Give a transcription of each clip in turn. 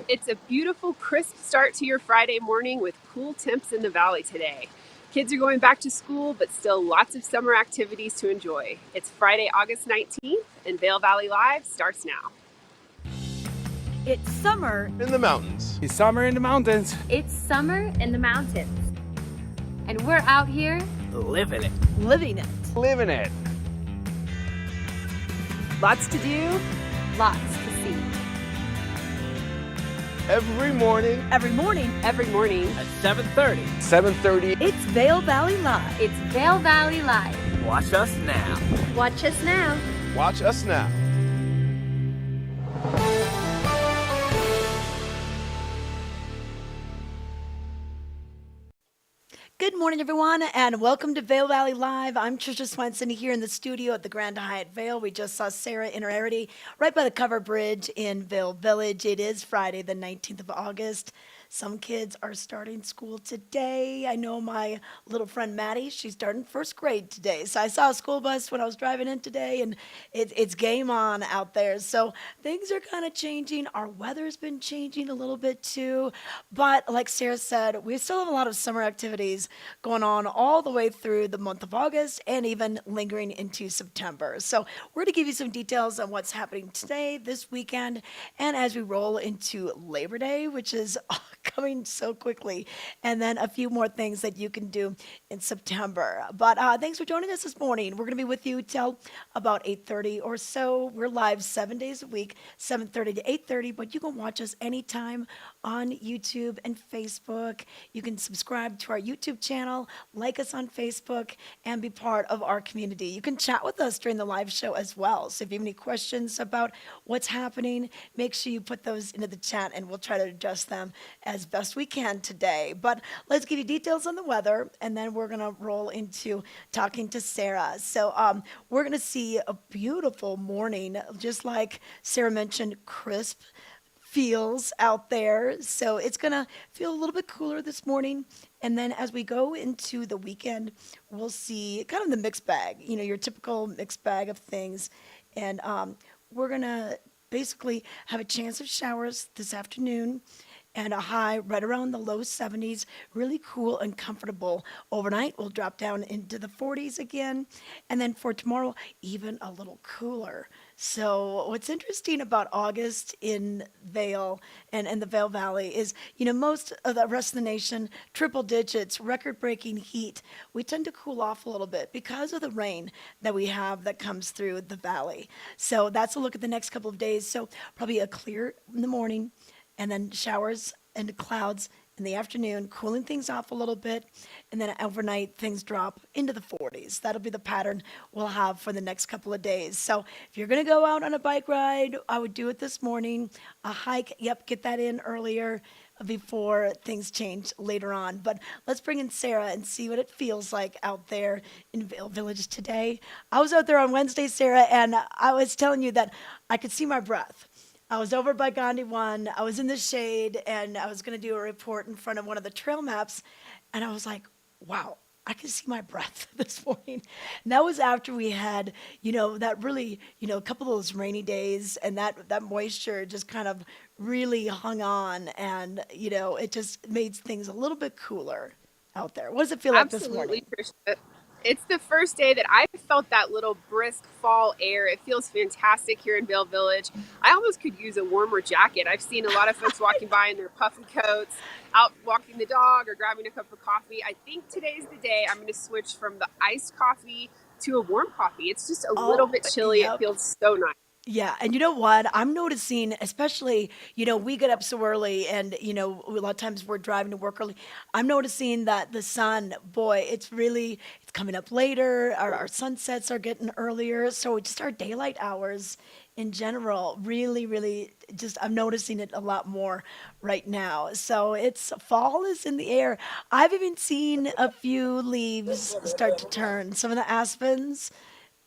It's a beautiful, crisp start to your Friday morning with cool temps in the valley today. Kids are going back to school, but still lots of summer activities to enjoy. It's Friday, August 19th, and Vail Valley Live starts now. It's summer in the mountains. It's summer in the mountains. It's summer in the mountains. And we're out here living it. living it. Living it. Lots to do, lots to see. Every morning Every morning at 7:30. 7:30. it's Vail Valley Live. It's Vail Valley Live. Watch us now. Watch us now. Watch us now. Good morning, everyone, and welcome to Vail Valley Live. I'm Trisha Swenson here in the studio at the Grand Hyatt Vail. We just saw Sarah in her Rarity right by the cover bridge in Vail Village. It is Friday, the 19th of August. Some kids are starting school today. I know my little friend Maddie, she's starting first grade today. So I saw a school bus when I was driving in today, and it's game on out there. So things are kind of changing. Our weather's been changing a little bit too. But like Sarah said, we still have a lot of summer activities going on all the way through the month of August and even lingering into September. So we're going to give you some details on what's happening today, this weekend, and as we roll into Labor Day, which is coming so quickly, and then a few more things that you can do in September. But thanks for joining us this morning. We're going to be with you till about 8:30 or so. We're live 7 days a week, 7:30 to 8:30, but you can watch us anytime on YouTube and Facebook. You can subscribe to our YouTube channel, like us on Facebook, and be part of our community. You can chat with us during the live show as well. So if you have any questions about what's happening, make sure you put those into the chat, and we'll try to address them as best we can today. But let's give you details on the weather, and then we're going to roll into talking to Sarah. So we're going to see a beautiful morning, just like Sarah mentioned, crisp feels out there. So it's going to feel a little bit cooler this morning. And then as we go into the weekend, we'll see kind of the mixed bag, your typical mixed bag of things. And we're going to basically have a chance of showers this afternoon and a high right around the low 70s, really cool and comfortable. Overnight, we'll drop down into the 40s again. And then for tomorrow, even a little cooler. So what's interesting about August in Vail and the Vail Valley is, most of the rest of the nation, triple digits, record-breaking heat. We tend to cool off a little bit because of the rain that we have that comes through the valley. So that's a look at the next couple of days. So probably a clear in the morning, and then showers and clouds in the afternoon, cooling things off a little bit, and then overnight things drop into the 40s. That'll be the pattern we'll have for the next couple of days. So if you're going to go out on a bike ride, I would do it this morning. A hike, get that in earlier before things change later on. But let's bring in Sarah and see what it feels like out there in Vail Village today. I was out there on Wednesday, Sarah, and I was telling you that I could see my breath. I was over by Gandhi 1. I was in the shade, and I was going to do a report in front of one of the trail maps, and I was like, wow, I can see my breath this morning. And that was after we had, that really, a couple of those rainy days, and that moisture just kind of really hung on, and, it just made things a little bit cooler out there. What does it feel like this morning? Absolutely, Tricia. It's the first day that I felt that little brisk fall air. It feels fantastic here in Vail Village. I almost could use a warmer jacket. I've seen a lot of folks walking by in their puffy coats, out walking the dog or grabbing a cup of coffee. I think today's the day I'm going to switch from the iced coffee to a warm coffee. It's just a little bit chilly. Yep. It feels so nice. Yeah, and you know what? I'm noticing, especially, we get up so early and, a lot of times we're driving to work early. I'm noticing that the sun, boy, it's coming up later. Our sunsets are getting earlier. So just our daylight hours in general, really, really I'm noticing it a lot more right now. So fall is in the air. I've even seen a few leaves start to turn. Some of the aspens,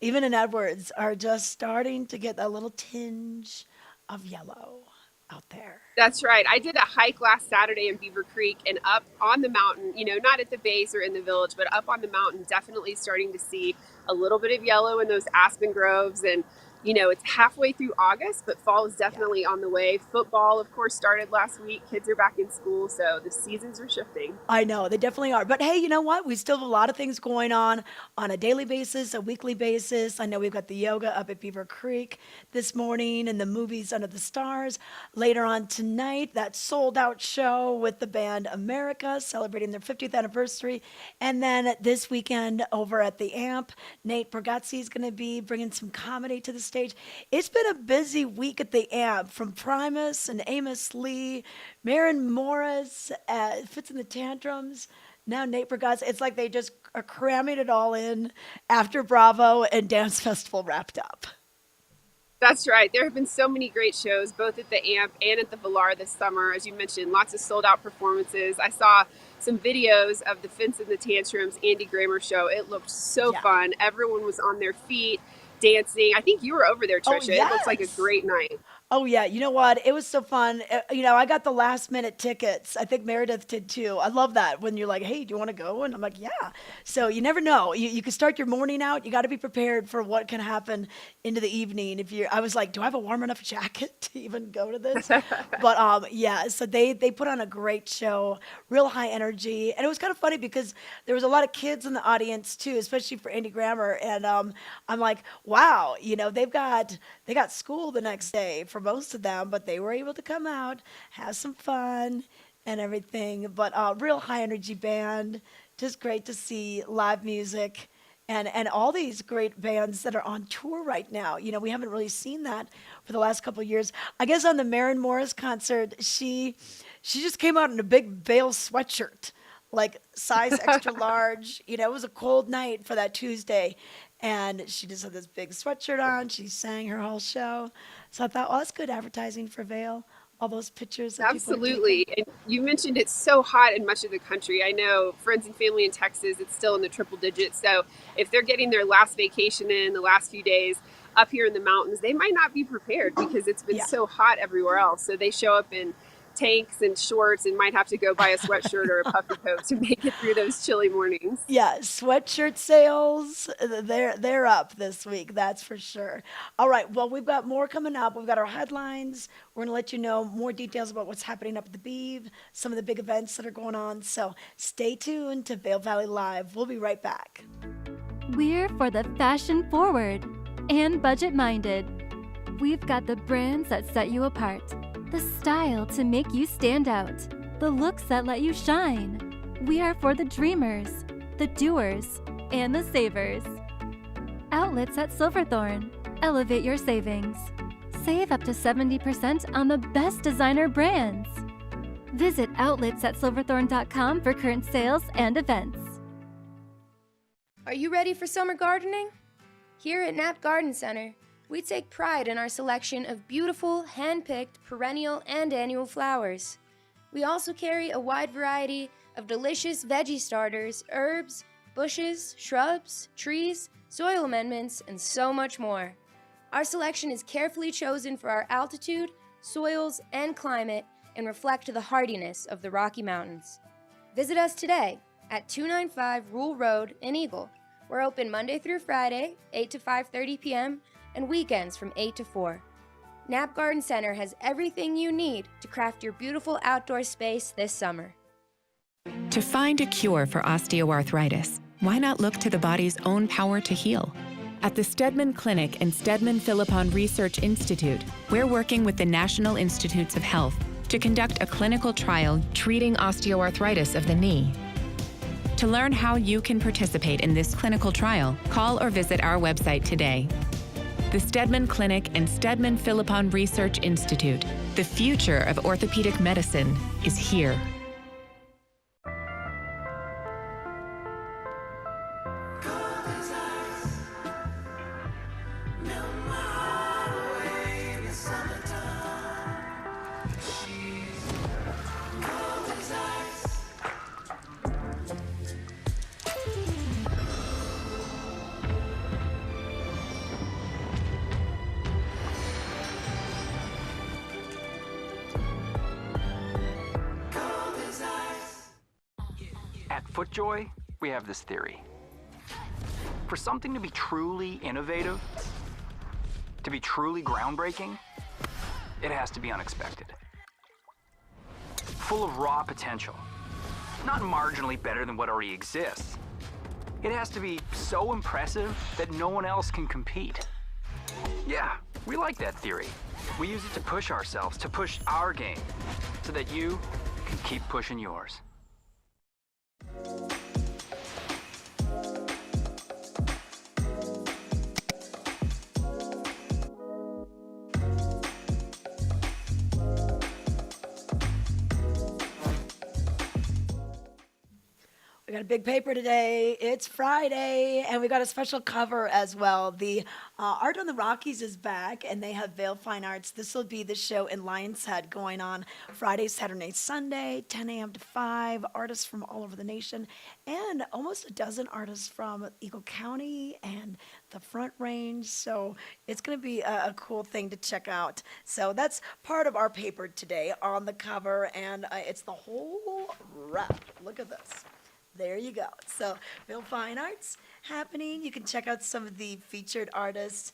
even in Edwards, are just starting to get a little tinge of yellow out there. That's right. I did a hike last Saturday in Beaver Creek, and up on the mountain, not at the base or in the village, but up on the mountain, definitely starting to see a little bit of yellow in those aspen groves. And It's halfway through August, but fall is definitely on the way. Football, of course, started last week. Kids are back in school, so the seasons are shifting. I know, they definitely are. But hey, you know what? We still have a lot of things going on a daily basis, a weekly basis. I know we've got the yoga up at Beaver Creek this morning and the movies Under the Stars. Later on tonight, that sold out show with the band America celebrating their 50th anniversary. And then this weekend over at the AMP, Nate Bargatze is going to be bringing some comedy to the stage. It's been a busy week at the AMP from Primus and Amos Lee, Maren Morris, Fits in the Tantrums, now Nate Bargatze. It's like they just are cramming it all in after Bravo and Dance Festival wrapped up. That's right. There have been so many great shows, both at the AMP and at the Villar this summer. As you mentioned, lots of sold out performances. I saw some videos of the Fence and the Tantrums Andy Grammer show. It looked so fun. Everyone was on their feet, dancing. I think you were over there, Trisha. Yes. It looks like a great night. Oh, yeah. You know what? It was so fun. I got the last minute tickets. I think Meredith did too. I love that when you're like, hey, do you want to go? And I'm like, yeah. So you never know. You can start your morning out. You got to be prepared for what can happen into the evening. I was like, do I have a warm enough jacket to even go to this? But yeah, so they put on a great show, real high energy. And it was kind of funny because there was a lot of kids in the audience too, especially for Andy Grammer. And I'm like, wow, they got school the next day for most of them, but they were able to come out, have some fun and everything. But real high energy band, just great to see live music and all these great bands that are on tour right now. We haven't really seen that for the last couple of years. I guess on the Maren Morris concert, she just came out in a big Vail sweatshirt, like size extra large. It was a cold night for that Tuesday. And she just had this big sweatshirt on. She sang her whole show. So I thought, well, that's good advertising for Vail. All those pictures. That Absolutely. And you mentioned it's so hot in much of the country. I know friends and family in Texas, it's still in the triple digits. So if they're getting their last vacation in the last few days up here in the mountains, they might not be prepared because it's been so hot everywhere else. So they show up in tanks and shorts and might have to go buy a sweatshirt or a puffy coat to make it through those chilly mornings. Yeah, sweatshirt sales, they're up this week, that's for sure. All right, well, we've got more coming up. We've got our headlines. We're going to let you know more details about what's happening up at the Beeve, some of the big events that are going on. So stay tuned to Vail Valley Live. We'll be right back. We're for the fashion forward and budget minded. We've got the brands that set you apart, the style to make you stand out, the looks that let you shine. We are for the dreamers, the doers, and the savers. Outlets at Silverthorne. Elevate your savings. Save up to 70% on the best designer brands. Visit outlets@silverthorne.com for current sales and events. Are you ready for summer gardening? Here at Knapp Garden Center, we take pride in our selection of beautiful, hand-picked, perennial and annual flowers. We also carry a wide variety of delicious veggie starters, herbs, bushes, shrubs, trees, soil amendments, and so much more. Our selection is carefully chosen for our altitude, soils, and climate and reflect the hardiness of the Rocky Mountains. Visit us today at 295 Rule Road in Eagle. We're open Monday through Friday, 8 to 5:30 p.m., and weekends from 8 to 4. Knapp Garden Center has everything you need to craft your beautiful outdoor space this summer. To find a cure for osteoarthritis, why not look to the body's own power to heal? At the Stedman Clinic and Stedman Philippon Research Institute, we're working with the National Institutes of Health to conduct a clinical trial treating osteoarthritis of the knee. To learn how you can participate in this clinical trial, call or visit our website today. The Stedman Clinic and Stedman Philippon Research Institute. The future of orthopedic medicine is here. At FootJoy, we have this theory. For something to be truly innovative, To be truly groundbreaking, it has to be unexpected. Full of raw potential. Not marginally better than what already exists. It has to be so impressive that no one else can compete. Yeah, we like that theory. We use it to push ourselves, to push our game, so that you can keep pushing yours. We got a big paper today. It's Friday, and we got a special cover as well. The Art on the Rockies is back, and they have Vail Fine Arts. This will be the show in Lion's Head going on Friday, Saturday, Sunday, 10 a.m. to 5. Artists from all over the nation, and almost a dozen artists from Eagle County and the Front Range. So it's going to be a cool thing to check out. So that's part of our paper today on the cover, and it's the whole wrap. Look at this. There you go. So, Vail Fine Arts happening. You can check out some of the featured artists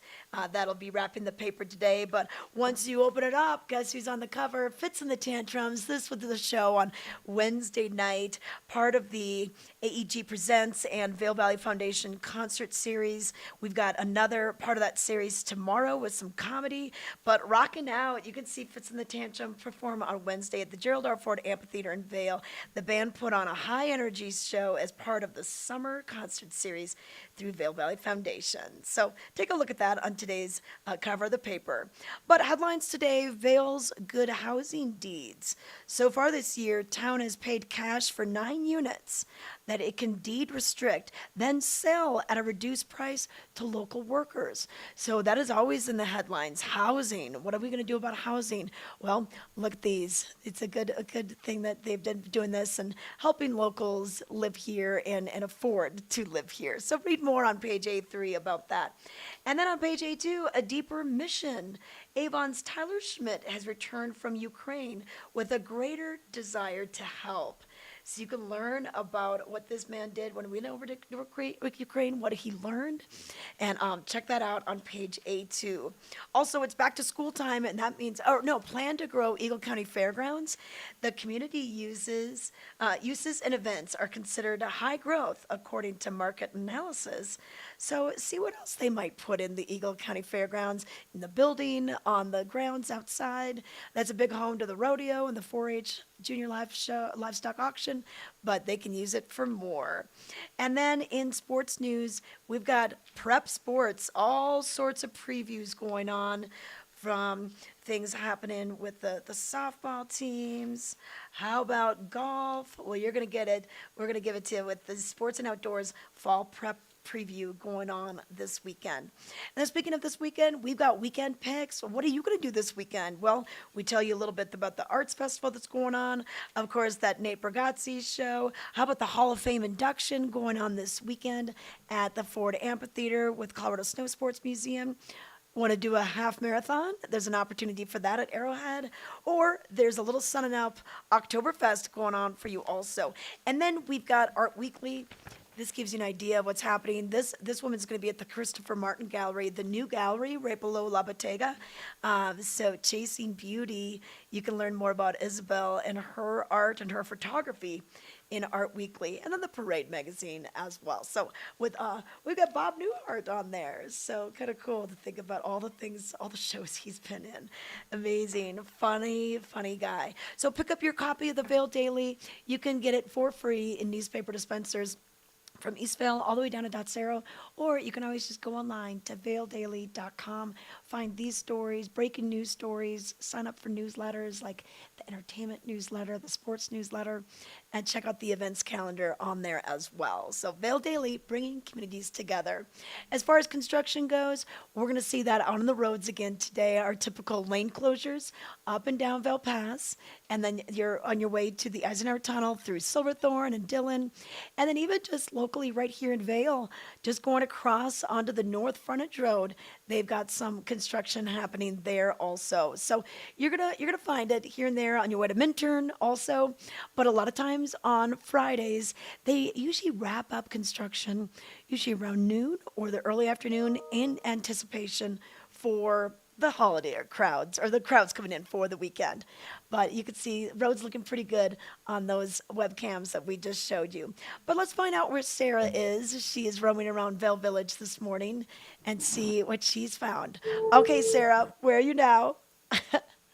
that'll be wrapping the paper today. But once you open it up, guess who's on the cover? Fitz and the Tantrums. This was the show on Wednesday night, part of the AEG Presents and Vail Valley Foundation concert series. We've got another part of that series tomorrow with some comedy. But rocking out, you can see Fitz and the Tantrum perform on Wednesday at the Gerald R. Ford Amphitheater in Vail. The band put on a high-energy show as part of the summer concert series through Vail Valley Foundation. So take a look at that on today's cover of the paper. But headlines today, Vail's good housing deeds. So far this year, town has paid cash for 9 units that it can deed restrict, then sell at a reduced price to local workers. So that is always in the headlines. Housing. What are we going to do about housing? Well, look at these. It's a good thing that they've been doing this and helping locals live here and afford to live here. So read more on page A3 about that. And then on page A2, a deeper mission. Avon's Tyler Schmidt has returned from Ukraine with a greater desire to help. So you can learn about what this man did when we went over to Ukraine, what he learned, and check that out on page A2. Also, it's back to school time, and that means, plan to grow Eagle County Fairgrounds. The community uses and events are considered high growth according to market analysis. So see what else they might put in the Eagle County Fairgrounds, in the building, on the grounds outside. That's a big home to the rodeo and the 4-H junior livestock auction, but they can use it for more. And then in sports news, we've got prep sports, all sorts of previews going on, from things happening with the softball teams. How about golf? Well, you're going to get it. We're going to give it to you with the Sports and Outdoors Fall Prep preview going on this weekend. And then speaking of this weekend, we've got weekend picks. What are you going to do this weekend? Well, we tell you a little bit about the arts festival that's going on. Of course, that Nate Bargatze show. How about the Hall of Fame induction going on this weekend at the Ford Amphitheater with Colorado Snow Sports Museum? Want to do a half marathon? There's an opportunity for that at Arrowhead. Or there's a little Sun and Up Oktoberfest going on for you also. And then we've got Art Weekly. This gives you an idea of what's happening. This woman's going to be at the Christopher Martin Gallery, the new gallery right below La Bottega. So Chasing Beauty, you can learn more about Isabel and her art and her photography in Art Weekly, and then the Parade magazine as well. So we've got Bob Newhart on there. So kind of cool to think about all the things, all the shows he's been in. Amazing, funny guy. So pick up your copy of the Vail Daily. You can get it for free in newspaper dispensers from East Vail all the way down to Dotsero, or you can always just go online to vaildaily.com, find these stories, breaking news stories, sign up for newsletters like the entertainment newsletter, the sports newsletter, and check out the events calendar on there as well. So Vail Daily, bringing communities together. As far as construction goes, we're going to see that out on the roads again today, our typical lane closures up and down Vail Pass, and then you're on your way to the Eisenhower Tunnel through Silverthorne and Dillon, and then even just locally right here in Vail, just going across onto the North Frontage Road, they've got some construction happening there also. So you're gonna find it here and there on your way to Minturn also, but a lot of times on Fridays, they usually wrap up construction usually around noon or the early afternoon in anticipation for the holiday crowds or the crowds coming in for the weekend. But you can see roads looking pretty good on those webcams that we just showed you. But let's find out where Sarah is. She is roaming around Vail Village this morning and see what she's found. Okay, Sarah, where are you now?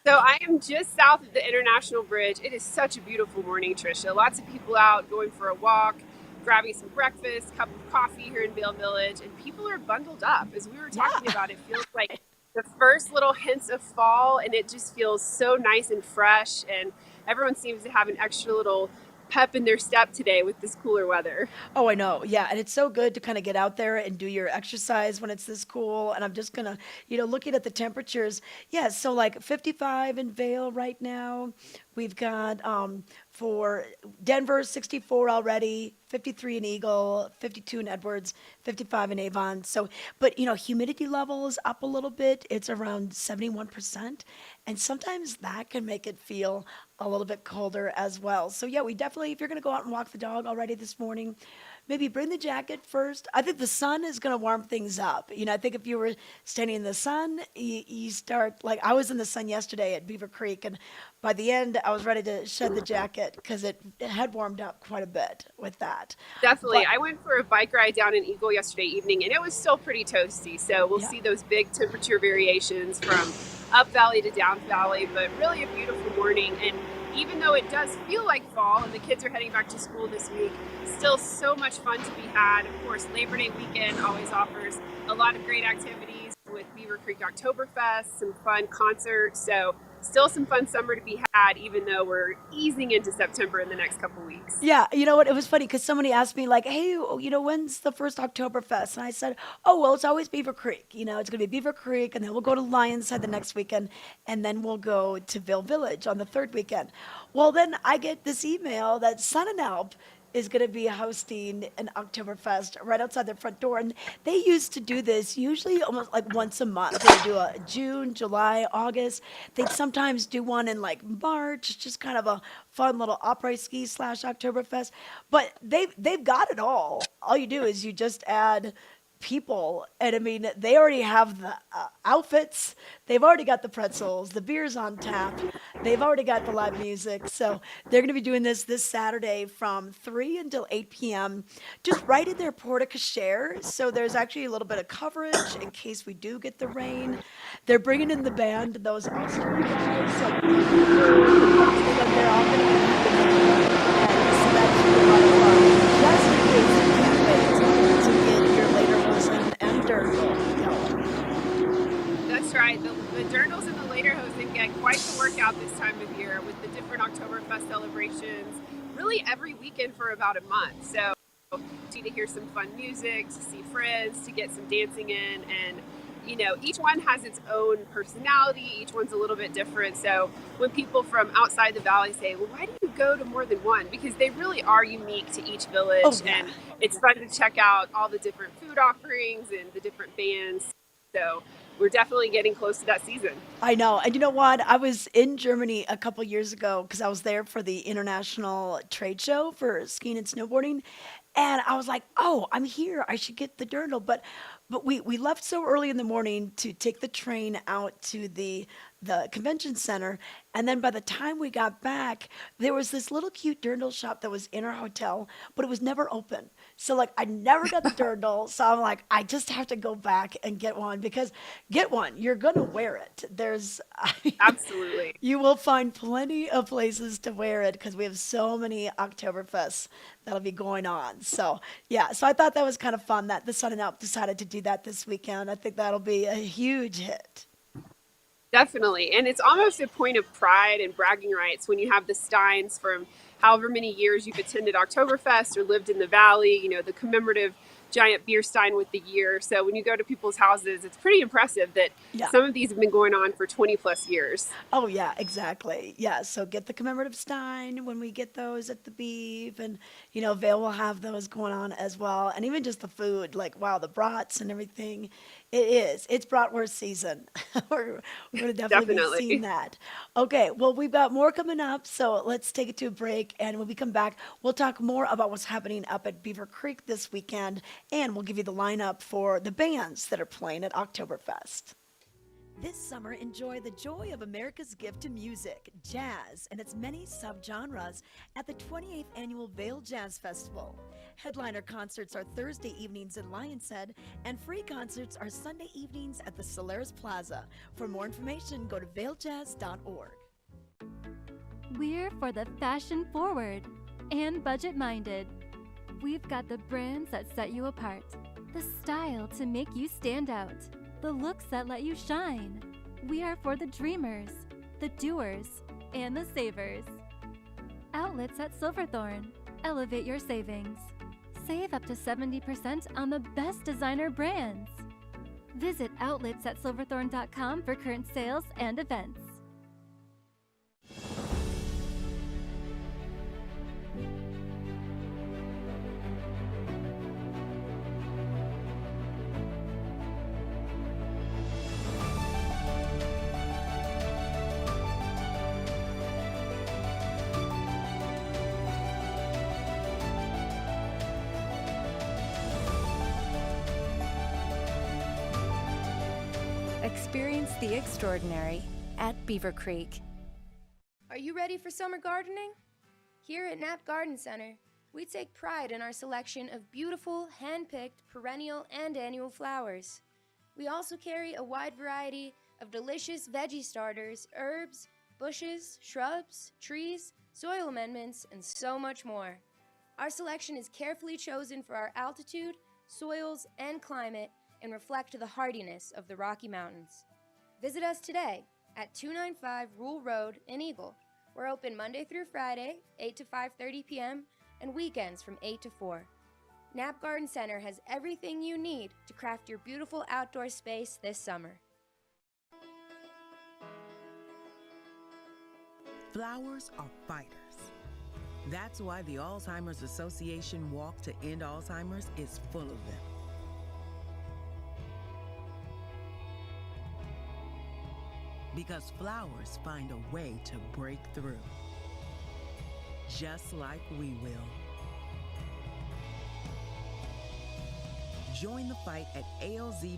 So I am just south of the International Bridge. It is such a beautiful morning, Trisha. Lots of people out going for a walk, grabbing some breakfast, cup of coffee here in Vail Village, and people are bundled up. As we were talking about, it feels like the first little hints of fall, and it just feels so nice and fresh, and everyone seems to have an extra little pep in their step today with this cooler weather. Oh, I know. Yeah. And it's so good to kind of get out there and do your exercise when it's this cool. And I'm just going to, looking at the temperatures. Yeah. So like 55 in Vail right now. We've got for Denver, 64 already, 53 in Eagle, 52 in Edwards, 55 in Avon. So, but humidity levels up a little bit. It's around 71%. And sometimes that can make it feel a little bit colder as well. So yeah, we definitely, if you're going to go out and walk the dog already this morning, maybe bring the jacket first. I think the sun is going to warm things up. I think if you were standing in the sun, you start, like I was in the sun yesterday at Beaver Creek, and by the end, I was ready to shed the jacket because it had warmed up quite a bit with that. Definitely. But I went for a bike ride down in Eagle yesterday evening, and it was still pretty toasty. So we'll yeah, see those big temperature variations from up valley to down valley, but really a beautiful morning. And even though it does feel like fall and the kids are heading back to school this week, still so much fun to be had. Of course, Labor Day weekend always offers a lot of great activities with Beaver Creek Oktoberfest, some fun concerts. So still some fun summer to be had, even though we're easing into September in the next couple weeks. yeah, you know what? It was funny because somebody asked me like, "Hey, when's the first Oktoberfest?" And I said, "Oh, well, it's always Beaver Creek. It's going to be Beaver Creek, and then we'll go to Lionshead the next weekend, and then we'll go to Vail Village on the third weekend." Well, then I get this email that Sun and Alp is going to be hosting an Oktoberfest right outside their front door. And they used to do this usually almost like once a month. They would do a June, July, August. They'd sometimes do one in like March, just kind of a fun little opera ski / Oktoberfest. But they've got it all. All you do is you just add people, and I mean they already have the outfits, they've already got the pretzels, the beers on tap, they've already got the live music. So they're going to be doing this Saturday from 3 until 8 p.m. just right in their porte cochere. So there's actually a little bit of coverage in case we do get the rain. They're bringing in the band, those Austrian guys, so that they're all going to be having and so that should be a lot of fun, just in case you can't wait to get your later hosen and dirndl going. That's right. The dirndls and the lederhosen get quite the workout this time of year with the different Oktoberfest celebrations, really every weekend for about a month. So to hear some fun music, to see friends, to get some dancing in, and each one has its own personality. Each one's a little bit different. So when people from outside the valley say, well, why do you go to more than one? Because they really are unique to each village. Oh, yeah. And it's fun to check out all the different food offerings and the different bands. So we're definitely getting close to that season. I know. And you know what? I was in Germany a couple years ago because I was there for the international trade show for skiing and snowboarding. And I was like, oh, I'm here. I should get the dirndl. But we left so early in the morning to take the train out to the convention center. And then by the time we got back, there was this little cute dirndl shop that was in our hotel, but it was never open. So like I never got the dirndl. So I'm like, I just have to go back and get one because get one, you're going to wear it. Absolutely. You will find plenty of places to wear it because we have so many Oktoberfests that'll be going on. So yeah, so I thought that was kind of fun that the Sun and Alp decided to do that this weekend. I think that'll be a huge hit. Definitely. And it's almost a point of pride and bragging rights when you have the Steins from however many years you've attended Oktoberfest or lived in the valley, the commemorative giant beer stein with the year. So when you go to people's houses, it's pretty impressive that some of these have been going on for 20 plus years. Oh yeah, exactly. Yeah. So get the commemorative stein when we get those at the Beeve, and Vail will have those going on as well. And even just the food, like wow, the brats and everything. It's bratwurst season. we're going to definitely be seeing that. Okay. Well, we've got more coming up. So let's take it to a break. And when we come back, we'll talk more about what's happening up at Beaver Creek this weekend. And we'll give you the lineup for the bands that are playing at Oktoberfest. This summer, enjoy the joy of America's gift to music, jazz, and its many subgenres at the 28th Annual Vail Jazz Festival. Headliner concerts are Thursday evenings at Lion's Head, and free concerts are Sunday evenings at the Solaris Plaza. For more information, go to vailjazz.org. We're for the fashion forward and budget minded. We've got the brands that set you apart, the style to make you stand out, the looks that let you shine. We are for the dreamers, the doers, and the savers. Outlets at Silverthorne. Elevate your savings. Save up to 70% on the best designer brands. Visit outlets@silverthorne.com for current sales and events. Experience the extraordinary at Beaver Creek. Are you ready for summer gardening? Here at Knapp Garden Center, we take pride in our selection of beautiful, hand-picked, perennial and annual flowers. We also carry a wide variety of delicious veggie starters, herbs, bushes, shrubs, trees, soil amendments, and so much more. Our selection is carefully chosen for our altitude, soils, and climate, and reflect the hardiness of the Rocky Mountains. Visit us today at 295 Rule Road in Eagle. We're open Monday through Friday, 8 to 5:30 p.m., and weekends from 8 to 4. Knapp Garden Center has everything you need to craft your beautiful outdoor space this summer. Flowers are fighters. That's why the Alzheimer's Association Walk to End Alzheimer's is full of them. Because flowers find a way to break through, just like we will. Join the fight at alz.org/walk.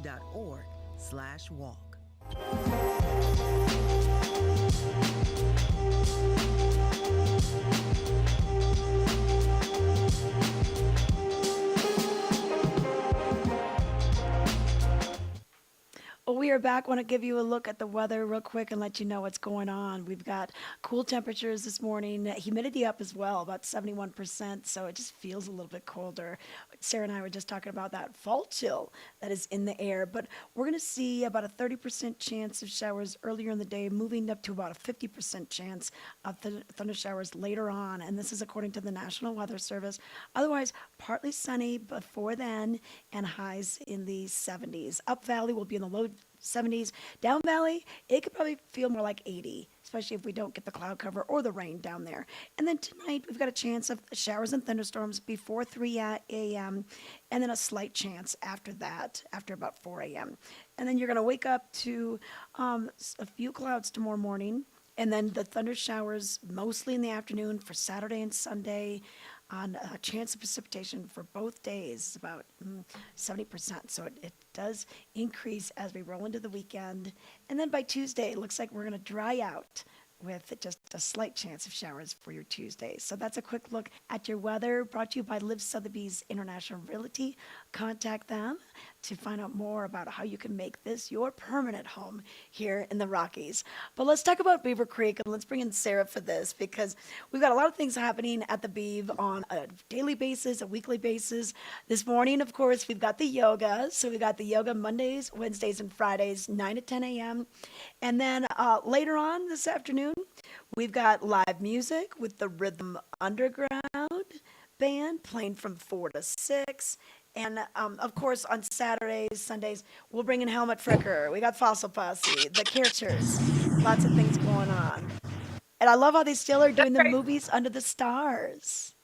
Well, we are back. Want to give you a look at the weather real quick and let you know what's going on. We've got cool temperatures this morning, humidity up as well, about 71%, so it just feels a little bit colder. Sarah and I were just talking about that fall chill that is in the air, but we're going to see about a 30% chance of showers earlier in the day, moving up to about a 50% chance of thunder showers later on, and this is according to the National Weather Service. Otherwise, partly sunny before then, and highs in the 70s. Up Valley will be in the low 70s. Down Valley, it could probably feel more like 80, especially if we don't get the cloud cover or the rain down there. And then tonight, we've got a chance of showers and thunderstorms before 3 a.m., and then a slight chance after that, after about 4 a.m. And then you're going to wake up to a few clouds tomorrow morning, and then the thunder showers mostly in the afternoon for Saturday and Sunday. On a chance of precipitation for both days, about 70%. So it does increase as we roll into the weekend. And then by Tuesday, it looks like we're going to dry out with just a slight chance of showers for your Tuesdays. So that's a quick look at your weather, brought to you by Liv Sotheby's International Realty. Contact them to find out more about how you can make this your permanent home here in the Rockies. But let's talk about Beaver Creek, and let's bring in Sarah for this, because we've got a lot of things happening at the Beav on a daily basis, a weekly basis. This morning, of course, we've got the yoga. So we got the yoga Mondays, Wednesdays, and Fridays, 9 to 10 a.m. And then later on this afternoon, we've got live music with the Rhythm Underground Band playing from 4 to 6. And, of course, on Saturdays, Sundays, we'll bring in Helmut Fricker. We got Fossil Posse, the Kirchers, lots of things going on. And I love how they still are doing the movies under the stars.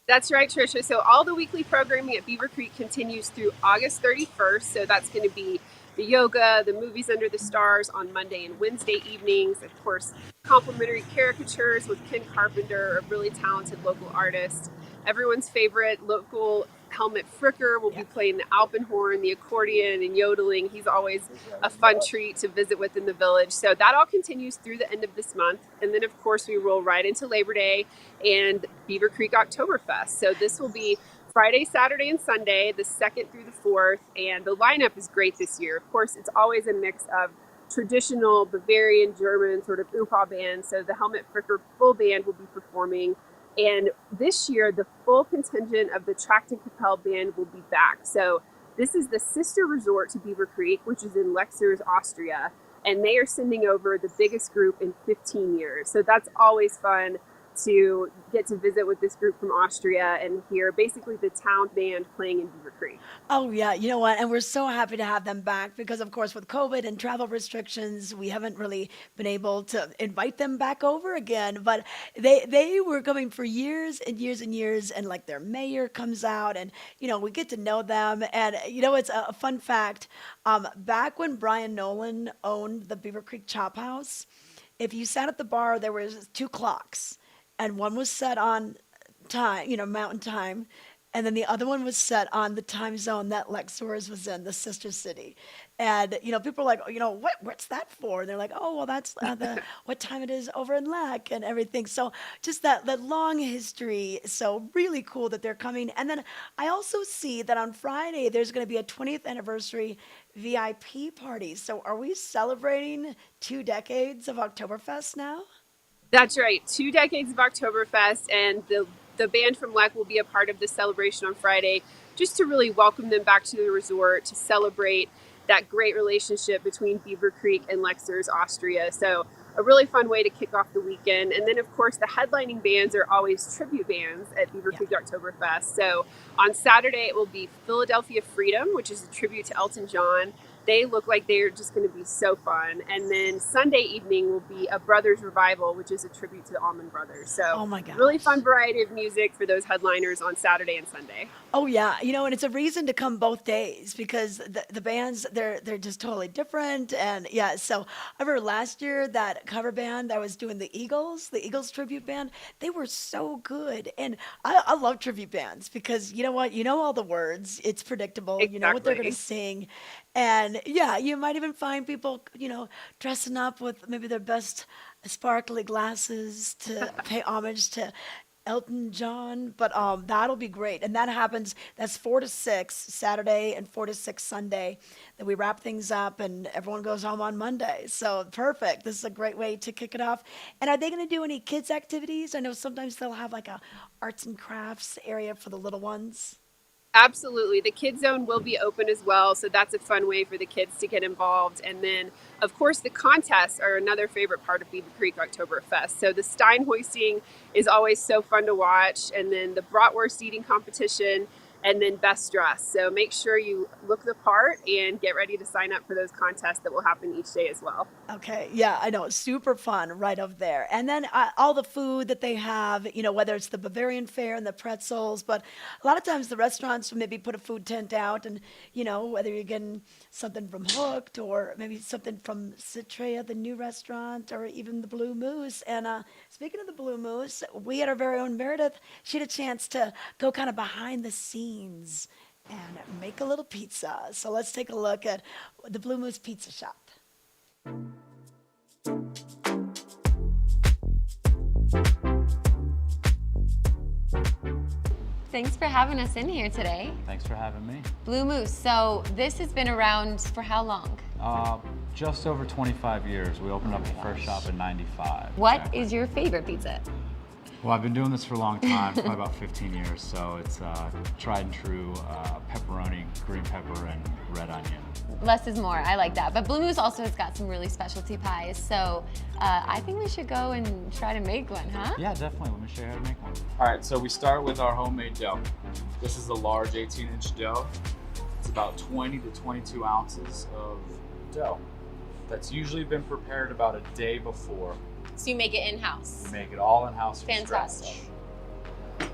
That's right, Tricia. So all the weekly programming at Beaver Creek continues through August 31st. So that's going to be the yoga, the movies under the stars on Monday and Wednesday evenings. Of course, complimentary caricatures with Ken Carpenter, a really talented local artist. Everyone's favorite local Helmut Fricker will be playing the Alpenhorn, the accordion, and yodeling. He's always a fun treat to visit with in the village. So that all continues through the end of this month. And then, of course, we roll right into Labor Day and Beaver Creek Oktoberfest. So this will be Friday, Saturday, and Sunday, the 2nd through the 4th. And the lineup is great this year. Of course, it's always a mix of traditional Bavarian, German sort of Upa band. So the Helmut Fricker full band will be performing. And this year, the full contingent of the Trachtenkappell band will be back. So this is the sister resort to Beaver Creek, which is in Lexers, Austria. And they are sending over the biggest group in 15 years. So that's always fun to get to visit with this group from Austria and hear basically the town band playing in Beaver Creek. Oh, yeah. You know what? And we're so happy to have them back because, of course, with COVID and travel restrictions, we haven't really been able to invite them back over again. But they were coming for years and years and years. And like their mayor comes out and, we get to know them. And, it's a fun fact. Back when Brian Nolan owned the Beaver Creek Chop House, if you sat at the bar, there was 2 clocks. And one was set on time, mountain time. And then the other one was set on the time zone that Lexers was in, the sister city. And, people are like, what's that for? And they're like, oh, well, that's what time it is over in Lek and everything. So just that long history. So really cool that they're coming. And then I also see that on Friday, there's going to be a 20th anniversary VIP party. So are we celebrating 2 decades of Oktoberfest now? That's right. 2 decades of Oktoberfest, and the band from Lek will be a part of the celebration on Friday, just to really welcome them back to the resort, to celebrate that great relationship between Beaver Creek and Lexers, Austria. So a really fun way to kick off the weekend. And then, of course, the headlining bands are always tribute bands at Beaver Creek Oktoberfest. So on Saturday, it will be Philadelphia Freedom, which is a tribute to Elton John. They look like they're just going to be so fun. And then Sunday evening will be a Brothers Revival, which is a tribute to the Allman Brothers. So oh my gosh, really fun variety of music for those headliners on Saturday and Sunday. Oh yeah, and it's a reason to come both days because the bands they're just totally different. And yeah, so I remember last year that cover band that was doing the Eagles tribute band, they were so good. And I love tribute bands because you know what, all the words, it's predictable. Exactly. You know what they're going to sing. And yeah, you might even find people, dressing up with maybe their best sparkly glasses to pay homage to Elton John. But that'll be great. And that's 4 to 6 Saturday and 4 to 6 Sunday. Then we wrap things up and everyone goes home on Monday. So perfect. This is a great way to kick it off. And are they going to do any kids activities? I know sometimes they'll have like a arts and crafts area for the little ones. Absolutely. The Kids Zone will be open as well, so that's a fun way for the kids to get involved. And then, of course, the contests are another favorite part of Beaver Creek Oktoberfest. So the Stein hoisting is always so fun to watch, and then the bratwurst eating competition, and then best dress. So make sure you look the part and get ready to sign up for those contests that will happen each day as well. Okay, yeah, I know. Super fun right over there. And then all the food that they have, whether it's the Bavarian fare and the pretzels, but a lot of times the restaurants will maybe put a food tent out and, whether you're getting something from Hooked or maybe something from Citrea, the new restaurant, or even the Blue Moose. And speaking of the Blue Moose, we had our very own Meredith. She had a chance to go kind of behind the scenes and make a little pizza. So let's take a look at the Blue Moose Pizza Shop. Thanks for having us in here today. Thanks for having me. Blue Moose, so this has been around for how long? Just over 25 years. We opened up the first shop in '95. What is your favorite pizza? Well, I've been doing this for a long time, probably about 15 years, so it's tried and true pepperoni, green pepper, and red onion. Less is more, I like that. But Blue Moose also has got some really specialty pies, so I think we should go and try to make one, huh? Yeah, definitely. Let me show you how to make one. All right, so we start with our homemade dough. This is a large 18-inch dough. It's about 20 to 22 ounces of dough. That's usually been prepared about a day before. So you make it in-house? We make it all in-house from Fantastic. scratch.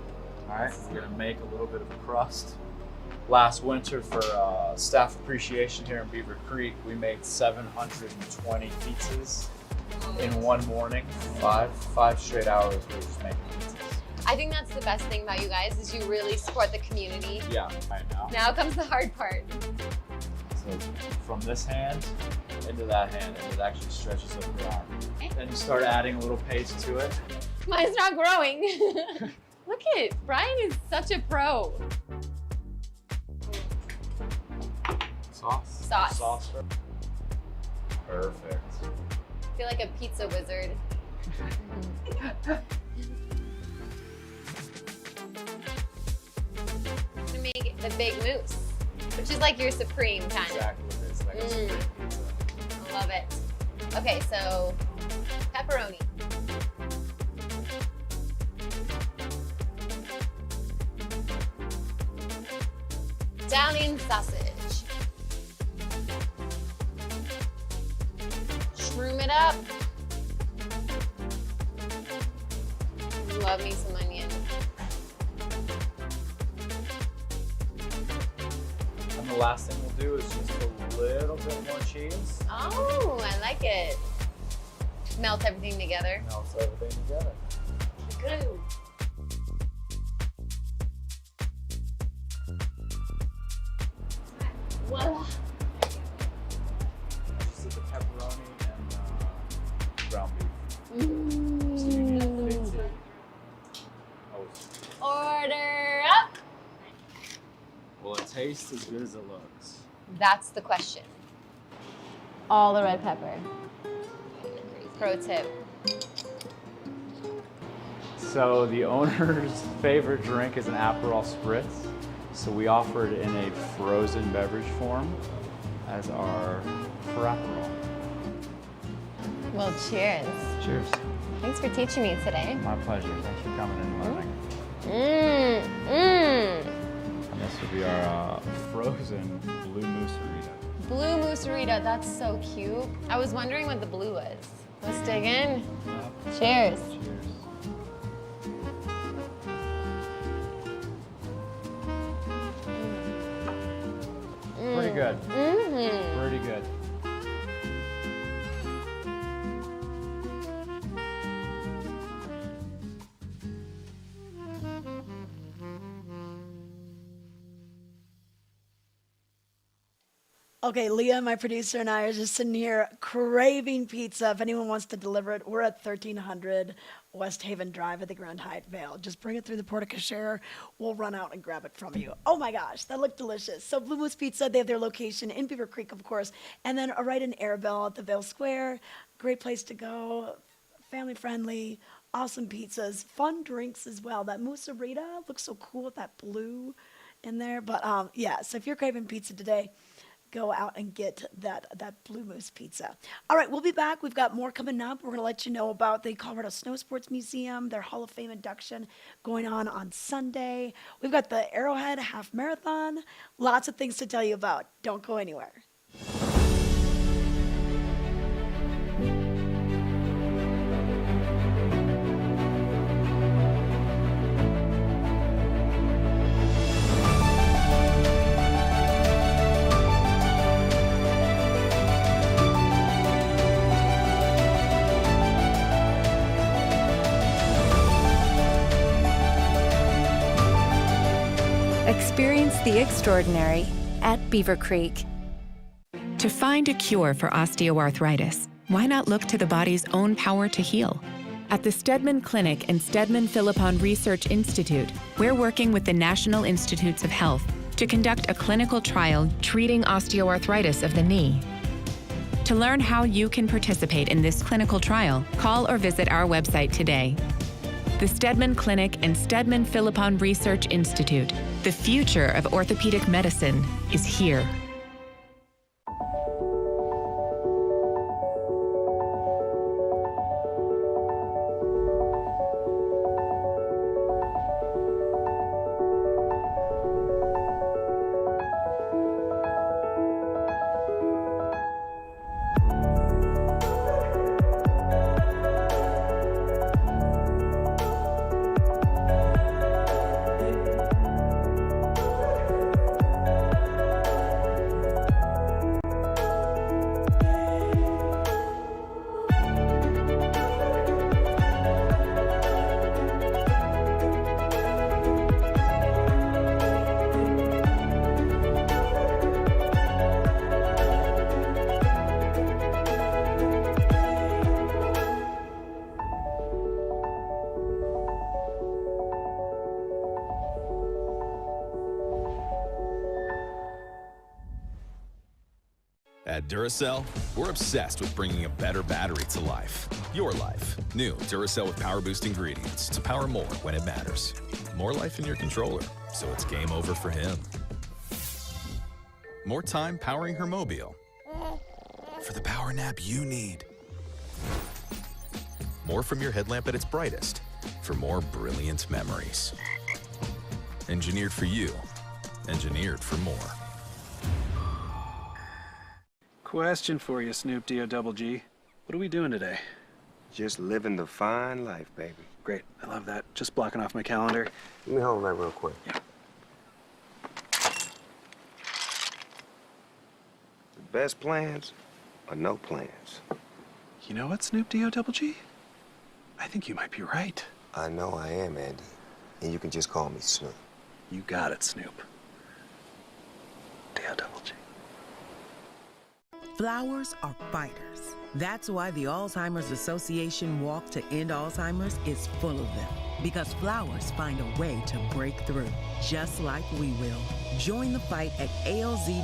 All right, we're gonna make a little bit of a crust. Last winter for staff appreciation here in Beaver Creek, we made 720 pizzas in one morning. Five straight hours we were just making pizzas. I think that's the best thing about you guys is you really support the community. Yeah, I know. Now comes the hard part. So from this hand into that hand, and it actually stretches up your arm. Then you start adding a little pace to it. Mine's not growing. Look at Brian is such a pro. Sauce. Sauce. Sauce. Perfect. I feel like a pizza wizard. To make the big mousse, which is like your supreme kind of. Exactly what it is. Like a supreme pizza. I love it. Okay, so pepperoni. Downing sausage. Shroom it up. Love me some onion. And the last thing we'll do is just a little bit more cheese. Oh, I like it. Melt everything together. Melts everything together. Good. Voila. Just did the pepperoni and ground beef. Mm. So you need a big tea. Order up. Will it taste as good as it looks? That's the question. All the red pepper. Pro tip. So the owner's favorite drink is an Aperol Spritz. So we offer it in a frozen beverage form as our Aperol. Well, cheers. Cheers. Thanks for teaching me today. My pleasure. Thanks for coming and learning. And this will be our frozen blue mousserita. Blue mousserita, that's so cute. I was wondering what the blue was. Let's dig in. Cheers. Cheers. Pretty good. Mm-hmm. Pretty good. Okay, Leah, my producer, and I are just sitting here craving pizza. If anyone wants to deliver it, we're at 1300 West Haven Drive at the Grand Hyatt Vail. Just bring it through the porte-cochere. We'll run out and grab it from you. Oh my gosh, that looked delicious. So Blue Moose Pizza, they have their location in Beaver Creek, of course, and then right in Arabelle at the Vail Square. Great place to go, family-friendly, awesome pizzas, fun drinks as well. That mousserita looks so cool with that blue in there. But yeah, so if you're craving pizza today, go out and get that Blue Moose Pizza. All right, we'll be back. We've got more coming up. We're going to let you know about the Colorado Snow Sports Museum, their Hall of Fame induction going on Sunday. We've got the Arrowhead Half Marathon. Lots of things to tell you about. Don't go anywhere. Experience the extraordinary at Beaver Creek. To find a cure for osteoarthritis, why not look to the body's own power to heal? At the Stedman Clinic and Stedman Philippon Research Institute, we're working with the National Institutes of Health to conduct a clinical trial treating osteoarthritis of the knee. To learn how you can participate in this clinical trial, call or visit our website today. The Stedman Clinic and Stedman Philippon Research Institute. The future of orthopedic medicine is here. At Duracell, we're obsessed with bringing a better battery to life. Your life. New Duracell with power boost ingredients to power more when it matters. More life in your controller, so it's game over for him. More time powering her mobile. For the power nap you need. More from your headlamp at its brightest. For more brilliant memories. Engineered for you. Engineered for more. Question for you, Snoop D-O-double-G. What are we doing today? Just living the fine life, baby. Great, I love that. Just blocking off my calendar. Let me hold that real quick. Yeah. The best plans are no plans. You know what, Snoop D-O-double-G? I think you might be right. I know I am, Andy. And you can just call me Snoop. You got it, Snoop. D-O-double-G. Flowers are fighters. That's why the Alzheimer's Association Walk to End Alzheimer's is full of them. Because flowers find a way to break through, just like we will. Join the fight at alz.org/walk.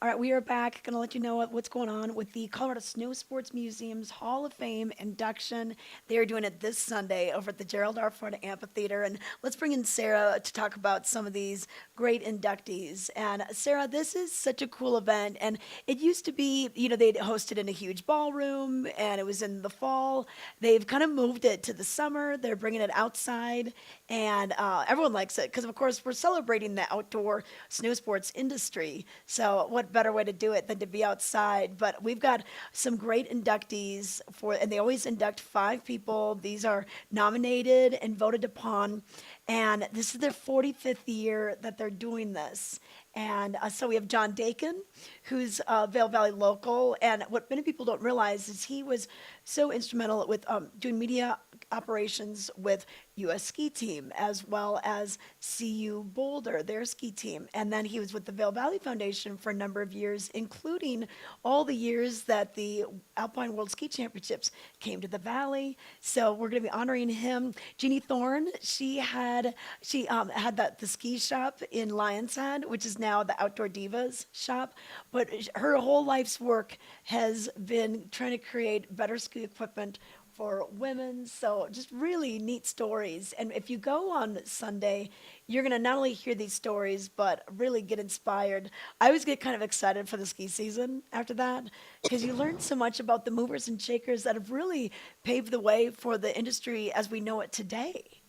All right, we are back. Going to let you know what's going on with the Colorado Snow Sports Museum's Hall of Fame induction. They are doing it this Sunday over at the Gerald R. Ford Amphitheater. And let's bring in Sarah to talk about some of these great inductees. And Sarah, this is such a cool event. And it used to be, they'd host it in a huge ballroom, and it was in the fall. They've kind of moved it to the summer. They're bringing it outside, and everyone likes it because, of course, we're celebrating the outdoor snow sports industry. So what better way to do it than to be outside? But we've got some great inductees and they always induct 5 people. These are nominated and voted upon, and this is their 45th year that they're doing this. And so we have John Dakin, who's a Vail Valley local, and what many people don't realize is he was so instrumental with doing media operations with U.S. Ski Team, as well as CU Boulder, their ski team. And then he was with the Vail Valley Foundation for a number of years, including all the years that the Alpine World Ski Championships came to the Valley. So we're going to be honoring him. Jeannie Thorne, she had the ski shop in Lion's Head, which is now the Outdoor Divas shop. But her whole life's work has been trying to create better ski equipment for women. So just really neat stories. And if you go on Sunday, you're going to not only hear these stories, but really get inspired. I always get kind of excited for the ski season after that, because you learn so much about the movers and shakers that have really paved the way for the industry as we know it today.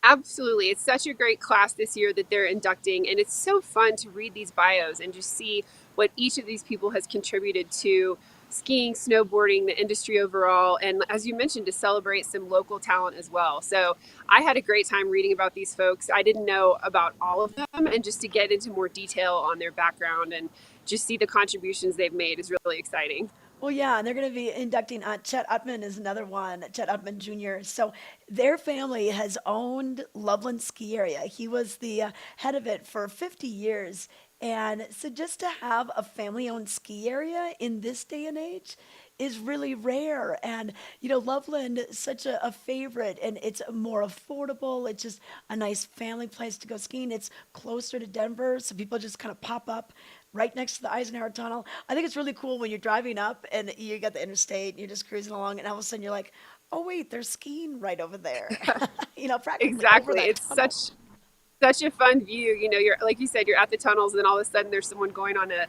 Absolutely. It's such a great class this year that they're inducting, and it's so fun to read these bios and just see what each of these people has contributed to skiing, snowboarding, the industry overall, and as you mentioned, to celebrate some local talent as well. So I had a great time reading about these folks. I didn't know about all of them, and just to get into more detail on their background and just see the contributions they've made is really exciting. Well, yeah, and they're going to be inducting Chet Utman is another one, Chet Utman Jr. So their family has owned Loveland Ski Area. He was the head of it for 50 years. And so just to have a family-owned ski area in this day and age is really rare. And, Loveland is such a favorite, and it's more affordable. It's just a nice family place to go skiing. It's closer to Denver, so people just kind of pop up right next to the Eisenhower Tunnel. I think it's really cool when you're driving up and you got the interstate and you're just cruising along, and all of a sudden you're like, oh, wait, they're skiing right over there. Practically Exactly. over that It's tunnel. such a fun view. You're, like you said, you're at the tunnels, and then all of a sudden there's someone going on a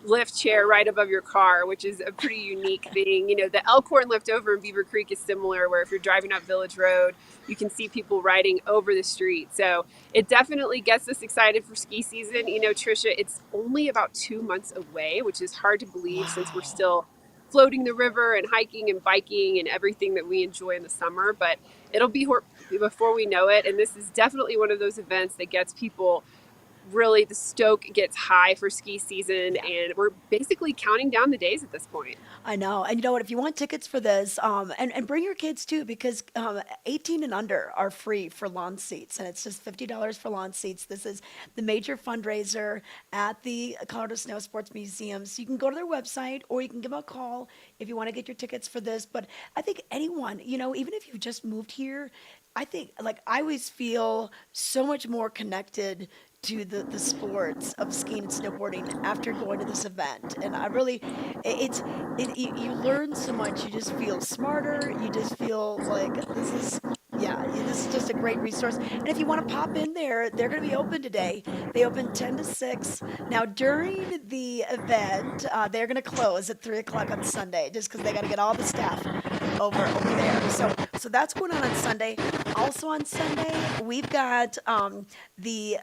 lift chair right above your car, which is a pretty unique thing. The Elkhorn lift over in Beaver Creek is similar, where if you're driving up Village Road, you can see people riding over the street. So it definitely gets us excited for ski season. Trisha, it's only about 2 months away, which is hard to believe since we're still floating the river and hiking and biking and everything that we enjoy in the summer. But it'll be before we know it. And this is definitely one of those events that gets people really the stoke gets high for ski season, and we're basically counting down the days at this point. I know. And you know what? If you want tickets for this, and bring your kids too, because 18 and under are free for lawn seats, and it's just $50 for lawn seats. This is the major fundraiser at the Colorado Snow Sports Museum. So you can go to their website, or you can give them a call if you want to get your tickets for this. But I think anyone, you know, even if you just moved here, I think, like, I always feel so much more connected to the sports of skiing and snowboarding after going to this event. And I really, you learn so much. You just feel smarter. You just feel like this is, yeah, this is just a great resource. And if you want to pop in there, they're going to be open today. They open 10 to 6. Now, during the event, they're going to close at 3 o'clock on Sunday just because they got to get all the staff over there. So that's going on Sunday. Also on Sunday, we've got the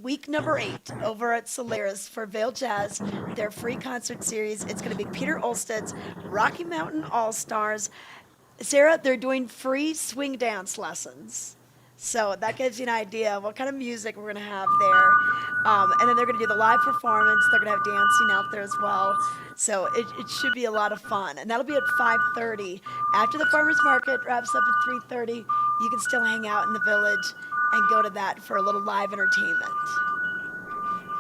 week number 8 over at Solaris for Vail Jazz, their free concert series. It's going to be Peter Olsted's Rocky Mountain All Stars. Sarah, they're doing free swing dance lessons. So that gives you an idea of what kind of music we're going to have there. And then they're going to do the live performance. They're going to have dancing out there as well. So it should be a lot of fun. And that'll be at 5:30. After the farmer's market wraps up at 3:30, you can still hang out in the village and go to that for a little live entertainment.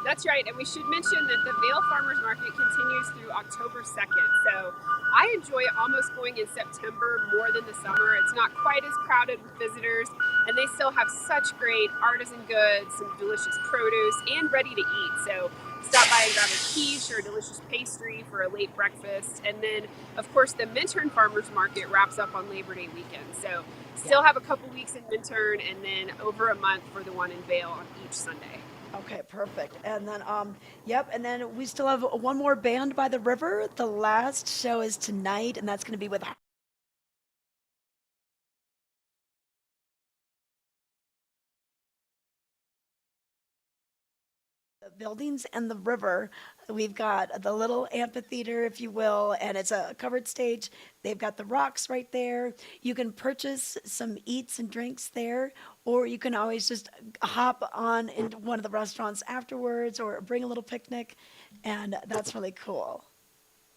That's right, and we should mention that the Vail Farmers Market continues through October 2nd, so I enjoy almost going in September more than the summer. It's not quite as crowded with visitors, and they still have such great artisan goods, some delicious produce, and ready to eat. So stop by and grab a quiche or a delicious pastry for a late breakfast. And then, of course, the Minturn Farmers Market wraps up on Labor Day weekend. So still have a couple weeks in Minturn, and then over a month for the one in Vail on each Sunday. Okay, perfect. And then, yep, and then we still have one more band by the river. The last show is tonight, and that's going to be with the buildings and the river. We've got the little amphitheater, if you will, and it's a covered stage. They've got the rocks right there. You can purchase some eats and drinks there, or you can always just hop on into one of the restaurants afterwards or bring a little picnic, and that's really cool.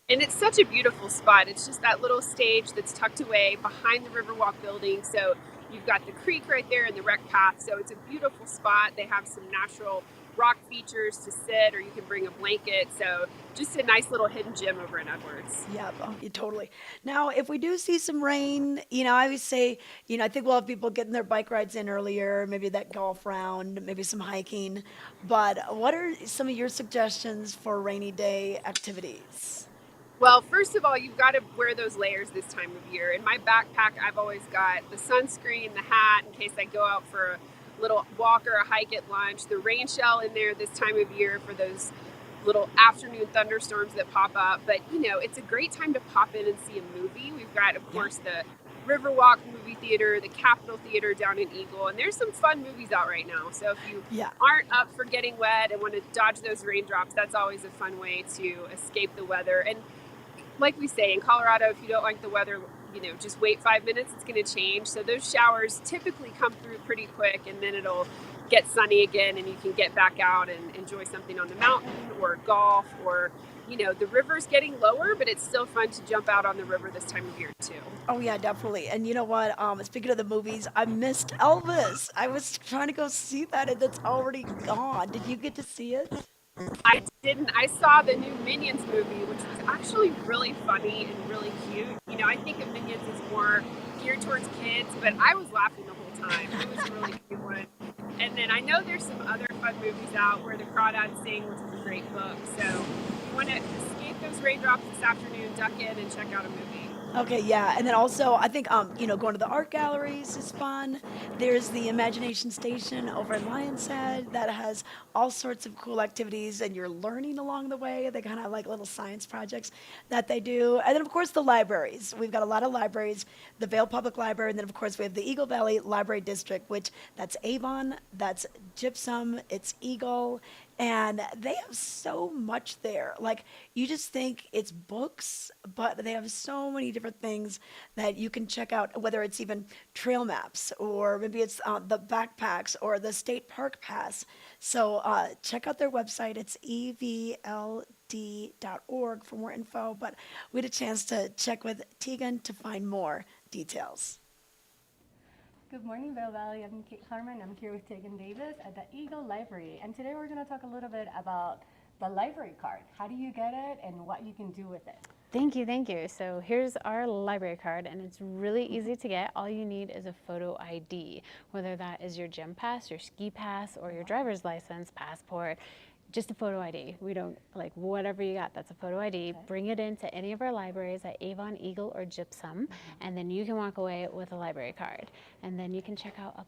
And it's such a beautiful spot. It's just that little stage that's tucked away behind the Riverwalk building. So you've got the creek right there and the rec path. So it's a beautiful spot. They have some natural rock features to sit, or you can bring a blanket. So just a nice little hidden gem over in Edwards. Yeah, totally. Now, if we do see some rain, you know, I always say, you know, I think we'll have people getting their bike rides in earlier, maybe that golf round, maybe some hiking. But what are some of your suggestions for rainy day activities? Well, first of all, you've got to wear those layers this time of year. In my backpack, I've always got the sunscreen, the hat, in case I go out for a little walk or a hike at lunch, the rain shell in there this time of year for those little afternoon thunderstorms that pop up. But, you know, it's a great time to pop in and see a movie. We've got, of course, the Riverwalk movie theater, the Capitol Theater down in Eagle, and there's some fun movies out right now. So if you aren't up for getting wet and want to dodge those raindrops, that's always a fun way to escape the weather. And like we say, in Colorado, if you don't like the weather, you know, just wait 5 minutes, it's going to change. So those showers typically come through pretty quick, and then it'll get sunny again, and you can get back out and enjoy something on the mountain or golf, or, you know, the river's getting lower, but it's still fun to jump out on the river this time of year too. Oh yeah, definitely. And you know what? Speaking of the movies, I missed Elvis. I was trying to go see that, and it's already gone. Did you get to see it? I didn't. I saw the new Minions movie, which was actually really funny and really cute. You know, I think of Minions as more geared towards kids, but I was laughing the whole time. It was a really cute one. And then I know there's some other fun movies out where The Crawdads Sing, which is a great book. So if you want to escape those raindrops this afternoon, duck in and check out a movie. Okay, yeah. And then also, I think, you know, going to the art galleries is fun. There's the Imagination Station over in Lion's Head that has all sorts of cool activities, and you're learning along the way. They kind of like little science projects that they do. And then, of course, the libraries. We've got a lot of libraries, the Vail Public Library, and then, of course, we have the Eagle Valley Library District, which that's Avon, that's Gypsum, it's Eagle, And they have so much there. Like, you just think it's books, but they have so many different things that you can check out, whether it's even trail maps or maybe it's the backpacks or the state park pass. So check out their website. It's evld.org for more info. But we had a chance to check with Tegan to find more details. Good morning, Vail Valley. I'm Kate Harmon. I'm here with Tegan Davis at the Eagle Library. And today we're going to talk a little bit about the library card. How do you get it and what you can do with it? Thank you, thank you. So here's our library card, and it's really easy to get. All you need is a photo ID, whether that is your gym pass, your ski pass, or your driver's license, passport. Just a photo ID. We don't, like, whatever you got, that's a photo ID. Okay. Bring it into any of our libraries at Avon, Eagle, or Gypsum, and then you can walk away with a library card. And then you can check out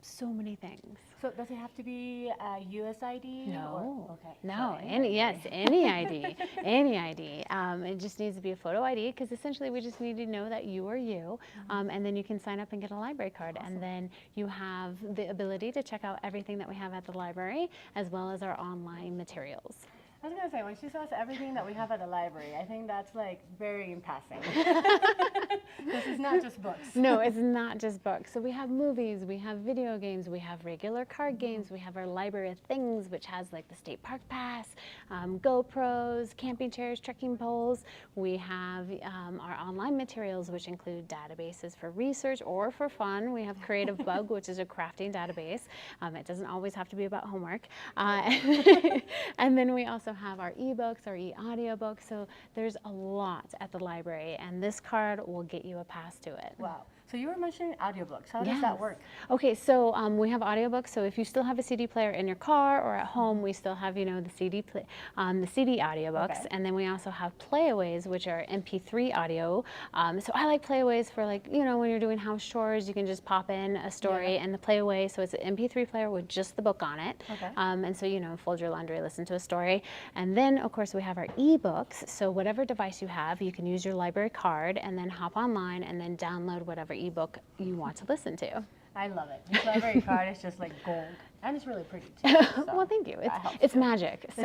so many things. So does it have to be a US ID? No. Or, okay. No, any ID, any ID. It just needs to be a photo ID because essentially we just need to know that you are you, and then you can sign up and get a library card. Awesome. And then you have the ability to check out everything that we have at the library as well as our online materials. I was going to say, when she says everything that we have at the library, I think that's like very in passing. This is not just books. No, it's not just books. So we have movies, we have video games, we have regular card games, we have our library of things, which has like the state park pass, GoPros, camping chairs, trekking poles. We have our online materials, which include databases for research or for fun. We have Creative Bug, which is a crafting database. It doesn't always have to be about homework. And then we also have our ebooks, our e-audiobooks. So there's a lot at the library, and this card will get you a pass to it. Wow. So you were mentioning audiobooks. How does that work? Okay, so we have audiobooks. So if you still have a CD player in your car or at home, we still have, you know, the CD audiobooks. Okay. And then we also have playaways, which are MP3 audio. So I like playaways for, like, you know, when you're doing house chores, you can just pop in a story and the playaway. So it's an MP3 player with just the book on it. Okay. And so, you know, fold your laundry, listen to a story. And then, of course, we have our ebooks. So whatever device you have, you can use your library card and then hop online and then download whatever ebook you want to listen to. I love it. This library card is just like gold. And it's really pretty too. So well, thank you. It's magic. So,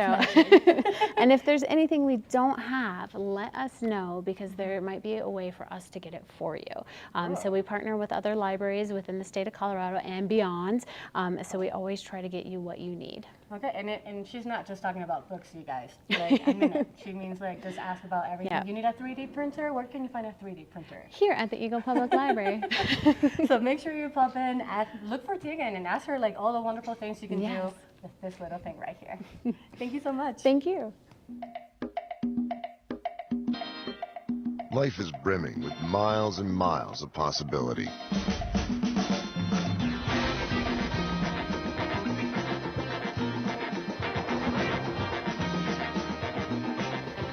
and if there's anything we don't have, let us know, because there might be a way for us to get it for you. So we partner with other libraries within the state of Colorado and beyond. So we always try to get you what you need. Okay, and she's not just talking about books, you guys. Like, I mean, she means like just ask about everything. Yep. You need a 3D printer? Where can you find a 3D printer? Here at the Eagle Public Library. So make sure you pop in, look for Tegan, and ask her like all the wonderful things you can do with this little thing right here. Thank you so much. Thank you. Life is brimming with miles and miles of possibility.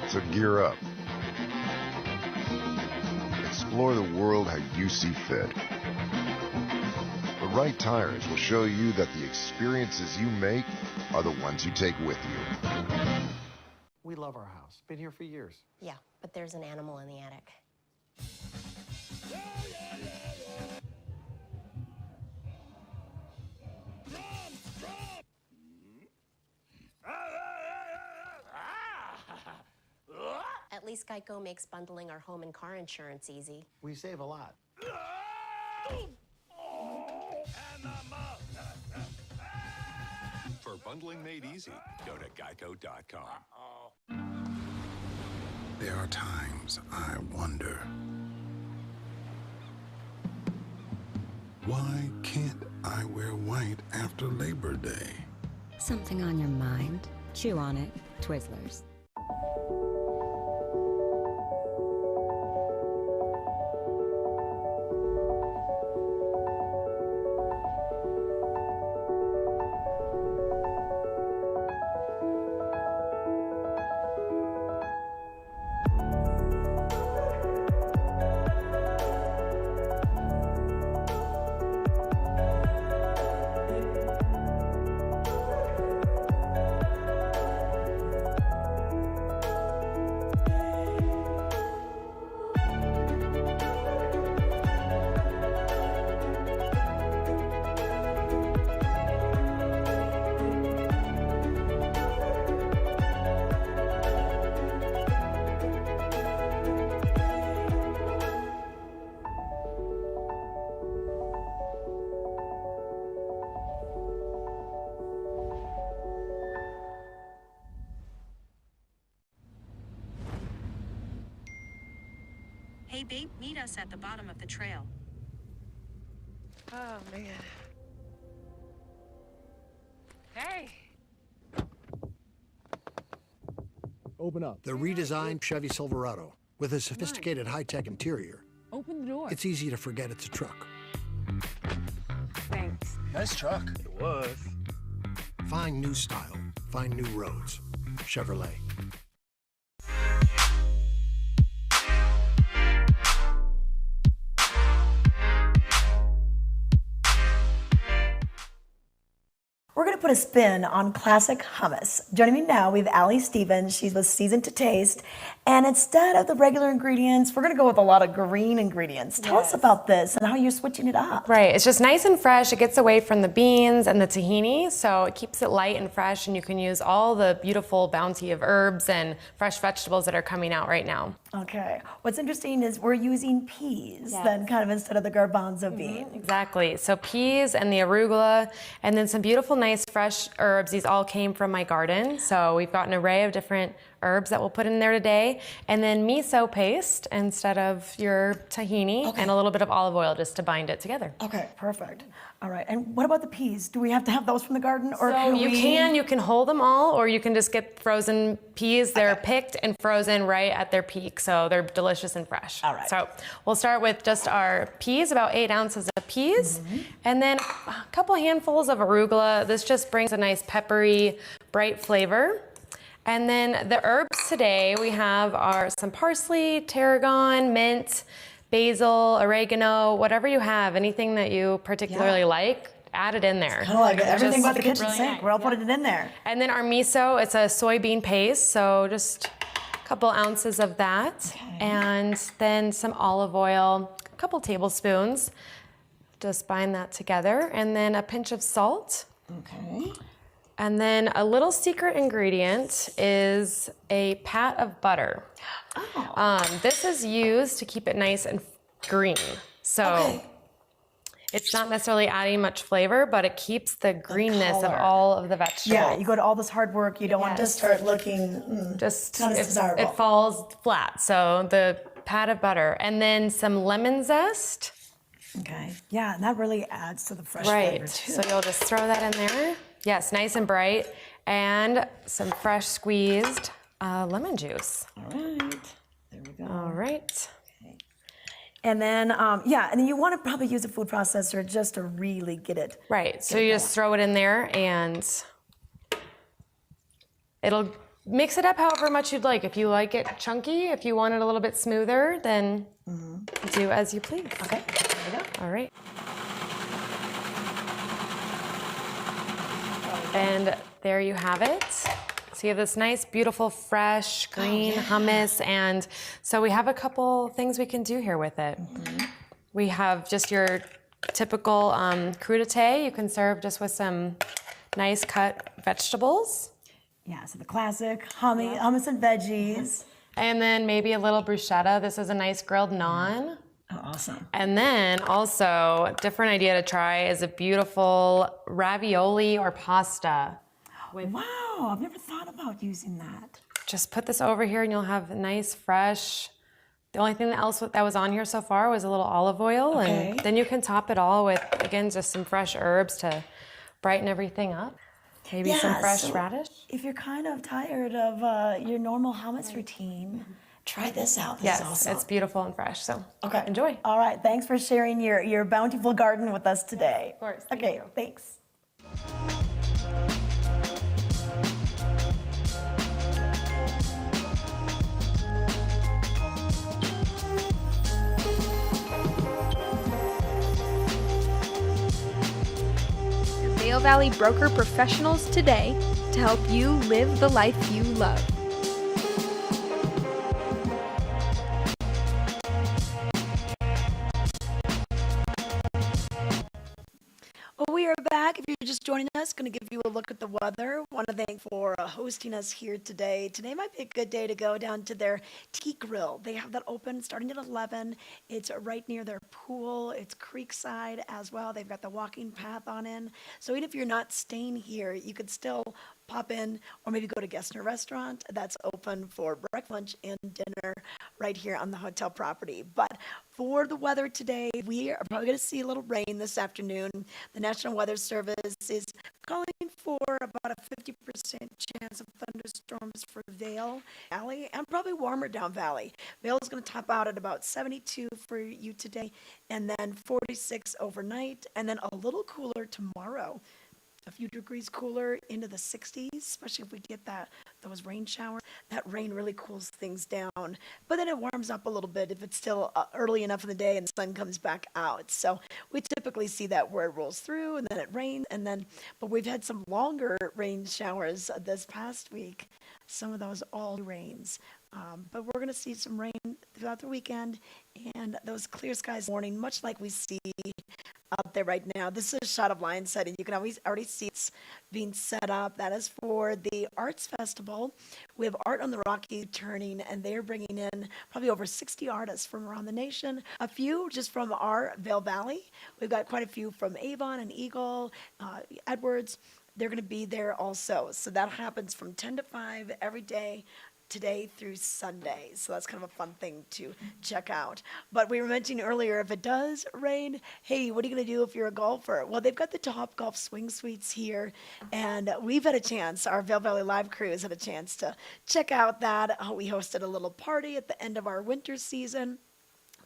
So gear up. Explore the world how you see fit. The right tires will show you that the experiences you make are the ones you take with you. We love our house. Been here for years. Yeah, but there's an animal in the attic. At least Geico makes bundling our home and car insurance easy. We save a lot. For bundling made easy, go to geico.com. There are times I wonder, why can't I wear white after Labor Day? Something on your mind? Chew on it. Twizzlers. Hey, babe, meet us at the bottom of the trail. Oh, man. Hey. Open up. The redesigned Chevy Silverado with a sophisticated high-tech interior. Open the door. It's easy to forget it's a truck. Thanks. Nice truck. It was. Find new style. Find new roads. Chevrolet. We're going to put a spin on classic hummus. Joining me now, we have Allie Stevens. She's with Seasoned to Taste. And instead of the regular ingredients, we're going to go with a lot of green ingredients. Tell us about this and how you're switching it up. Right, it's just nice and fresh. It gets away from the beans and the tahini, so it keeps it light and fresh, and you can use all the beautiful bounty of herbs and fresh vegetables that are coming out right now. Okay. What's interesting is we're using peas then kind of instead of the garbanzo bean. Exactly. So peas and the arugula, and then some beautiful, nice, fresh herbs. These all came from my garden. So we've got an array of different herbs that we'll put in there today. And then miso paste instead of your tahini, and a little bit of olive oil just to bind it together. Okay, perfect. All right. And what about the peas? Do we have to have those from the garden? Or So you can hold them all, or you can just get frozen peas. They're picked and frozen right at their peak, so they're delicious and fresh. All right. So we'll start with just our peas, about 8 ounces of peas, and then a couple handfuls of arugula. This just brings a nice peppery, bright flavor. And then the herbs today, we have some parsley, tarragon, mint, basil, oregano, whatever you have, anything that you particularly like, add it in there. Kind of like everything but the kitchen sink. We're all putting it in there. And then our miso, it's a soybean paste, so just a couple ounces of that. And then some olive oil, a couple tablespoons. Just bind that together. And then a pinch of salt. Okay. And then a little secret ingredient is a pat of butter. This is used to keep it nice and green. So it's not necessarily adding much flavor, but it keeps the greenness of all of the vegetables. Yeah, you go to all this hard work, you don't want to start looking just not as desirable. it falls flat. So the pat of butter, and then some lemon zest. Okay. Yeah, and that really adds to the fresh flavor too. So you'll just throw that in there. Yes, nice and bright, and some fresh squeezed lemon juice. All right. There we go. All right. And then, and then you want to probably use a food processor just to really get it. Right. So you just throw it in there, and it'll mix it up however much you'd like. If you like it chunky, if you want it a little bit smoother, then do as you please. Okay. There we go. All right. And there you have it. So you have this nice, beautiful, fresh, green hummus. And so we have a couple things we can do here with it. We have just your typical crudité. You can serve just with some nice cut vegetables. Yeah, so the classic hummus and veggies. And then maybe a little bruschetta. This is a nice grilled naan. Oh, awesome. And then also, a different idea to try is a beautiful ravioli or pasta. Wow, I've never thought about using that. Just put this over here and you'll have nice, fresh. The only thing else that was on here so far was a little olive oil. And then you can top it all with, again, just some fresh herbs to brighten everything up. Maybe some fresh radish. If you're kind of tired of your normal hummus routine, try this out. This is awesome. It's beautiful and fresh. So enjoy. All right, thanks for sharing your bountiful garden with us today. Of course. Okay, thanks. Vail Valley broker professionals today to help you live the life you love. Well, we are back. If you're just joining us, going to give you a look at the weather. Want to thank for hosting us here today. Today might be a good day to go down to their tea grill. They have that open starting at 11. It's right near their pool. It's creekside as well. They've got the walking path on in. So even if you're not staying here, you could still pop in or maybe go to Gessner Restaurant. That's open for breakfast, lunch, and dinner right here on the hotel property. But for the weather today, we are probably going to see a little rain this afternoon. The National Weather Service is calling for about a 50% chance of thunderstorms for Vail Valley and probably warmer down Valley. Vail is going to top out at about 72 for you today and then 46 overnight and then a little cooler tomorrow. A few degrees cooler into the 60s, especially if we get those rain showers. That rain really cools things down, but then it warms up a little bit if it's still early enough in the day and the sun comes back out. So we typically see that where it rolls through and then it rains, but we've had some longer rain showers this past week. Some of those all rains. But we're going to see some rain throughout the weekend and those clear skies morning, much like we see out there right now. This is a shot of line setting. You can already see it's being set up. That is for the Arts Festival. We have Art on the Rocky turning, and they're bringing in probably over 60 artists from around the nation. A few just from our Vail Valley. We've got quite a few from Avon and Eagle, Edwards. They're going to be there also. So that happens from 10 to 5 every day, today through Sunday. So that's kind of a fun thing to check out. But we were mentioning earlier, if it does rain, hey, what are you going to do if you're a golfer? Well, they've got the Top Golf Swing Suites here, and we've had a chance, our Vail Valley Live crew has had a chance to check out that. We hosted a little party at the end of our winter season.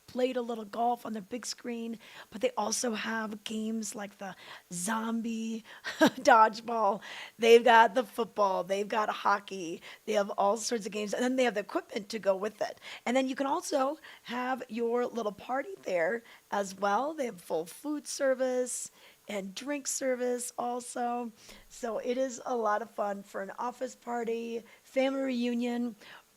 Played a little golf on the big screen, but they also have games like the zombie dodgeball. They've got the football. They've got hockey. They have all sorts of games, and then they have the equipment to go with it. And then you can also have your little party there as well. They have full food service and drink service also. So it is a lot of fun for an office party, family reunion,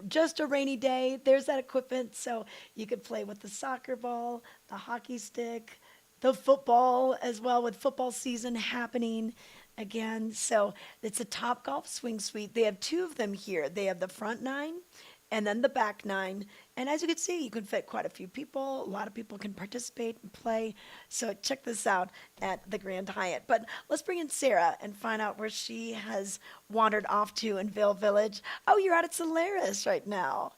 just a rainy day. There's that equipment, so you could play with the soccer ball, the hockey stick, the football as well, with football season happening again. So it's a Top Golf Swing Suite. They have two of them here. They have the front 9 and then the back 9. And as you can see, you can fit quite a few people. A lot of people can participate and play. So check this out at the Grand Hyatt. But let's bring in Sarah and find out where she has wandered off to in Vail Village. Oh, you're out at Solaris right now.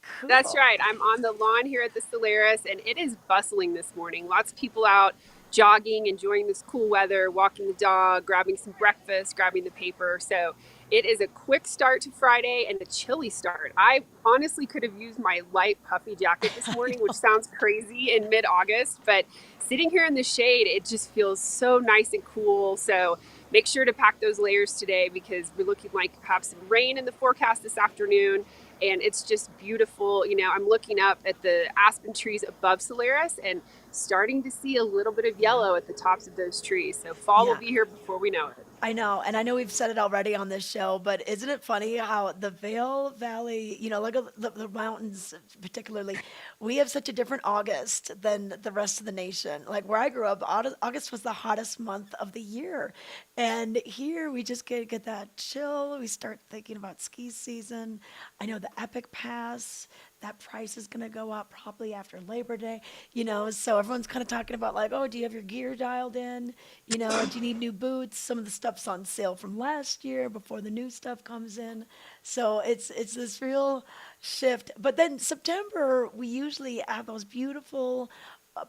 Cool. That's right. I'm on the lawn here at the Solaris, and it is bustling this morning. Lots of people out jogging, enjoying this cool weather, walking the dog, grabbing some breakfast, grabbing the paper. So it is a quick start to Friday and a chilly start. I honestly could have used my light puffy jacket this morning, which sounds crazy in mid-August, but sitting here in the shade, it just feels so nice and cool. So make sure to pack those layers today because we're looking like have some rain in the forecast this afternoon. And it's just beautiful. You know, I'm looking up at the aspen trees above Solaris and starting to see a little bit of yellow at the tops of those trees. So fall will be here before we know it. I know, and I know we've said it already on this show, but isn't it funny how the Vail Valley, you know, look at the mountains particularly, we have such a different August than the rest of the nation. Like where I grew up, August was the hottest month of the year. And here we just get that chill. We start thinking about ski season. I know the Epic Pass, that price is going to go up probably after Labor Day, you know, so everyone's kind of talking about like, oh, do you have your gear dialed in? You know, do you need new boots? Some of the stuff's on sale from last year before the new stuff comes in. So it's this real shift. But then September, we usually have those beautiful,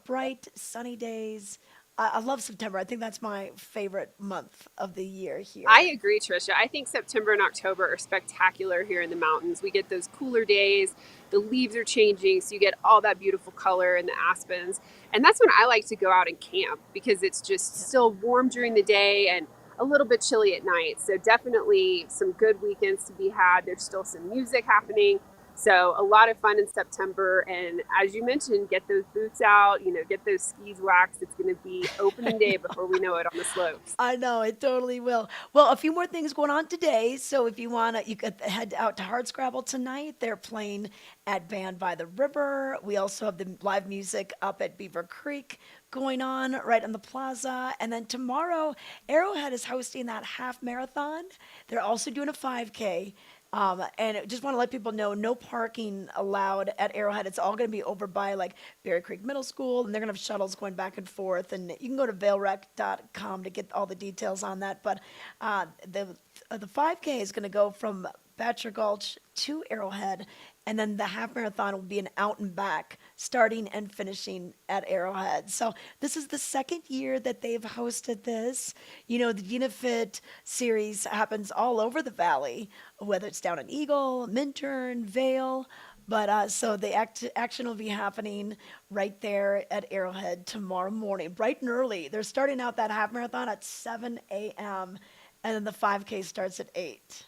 bright, sunny days. I love September. I think that's my favorite month of the year here. I agree, Trisha. I think September and October are spectacular here in the mountains. We get those cooler days. The leaves are changing, so you get all that beautiful color in the aspens. And that's when I like to go out and camp because it's just still warm during the day and a little bit chilly at night. So definitely some good weekends to be had. There's still some music happening, So a lot of fun in September. And as you mentioned, get those boots out, get those skis waxed. It's going to be opening day before we know it on the slopes. I know, it totally will. Well, a few more things going on today. So if you want to, you could head out to Hardscrabble tonight. They're playing at Band by the River. We also have the live music up at Beaver Creek going on right on the plaza. And then tomorrow, Arrowhead is hosting that half marathon. They're also doing a 5K. And I just want to let people know, no parking allowed at Arrowhead. It's all going to be over by like Berry Creek Middle School, and they're going to have shuttles going back and forth. And you can go to vailrec.com to get all the details on that. But the 5K is going to go from Batcher Gulch to Arrowhead, and then the half marathon will be an out and back, starting and finishing at Arrowhead. So this is the second year that they've hosted this. The DinaFit series happens all over the valley, whether it's down in Eagle, Minturn, Vail. But so the action will be happening right there at Arrowhead tomorrow morning, bright and early. They're starting out that half marathon at 7 a.m., and then the 5K starts at 8.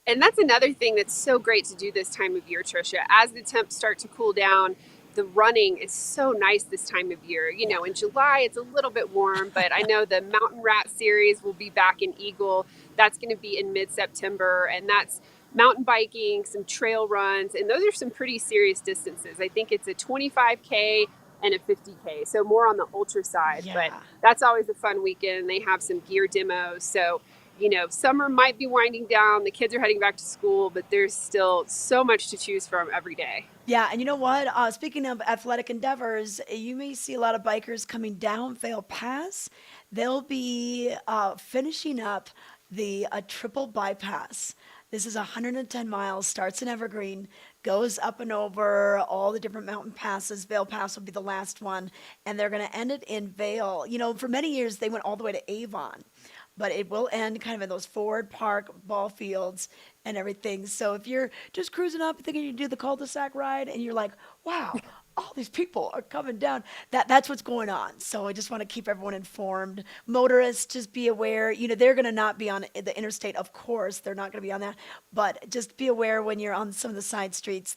And that's another thing that's so great to do this time of year, Trisha. As the temps start to cool down, the running is so nice this time of year. In July, it's a little bit warm, but I know the Mountain Rat series will be back in Eagle. That's going to be in mid-September, and that's mountain biking, some trail runs, and those are some pretty serious distances. I think it's a 25K and a 50K, so more on the ultra side. Yeah. But that's always a fun weekend. They have some gear demos, so summer might be winding down. The kids are heading back to school, but there's still so much to choose from every day. Yeah, and you know what? Speaking of athletic endeavors, you may see a lot of bikers coming down Vail Pass. They'll be finishing up the triple bypass. This is 110 miles, starts in Evergreen, goes up and over all the different mountain passes. Vail Pass will be the last one, and they're going to end it in Vail. For many years, they went all the way to Avon. But it will end kind of in those Ford Park ball fields and everything. So if you're just cruising up thinking you do the cul-de-sac ride and you're like, wow, all these people are coming down, that's what's going on. So I just want to keep everyone informed. Motorists, just be aware. They're going to not be on the interstate, of course. They're not going to be on that. But just be aware when you're on some of the side streets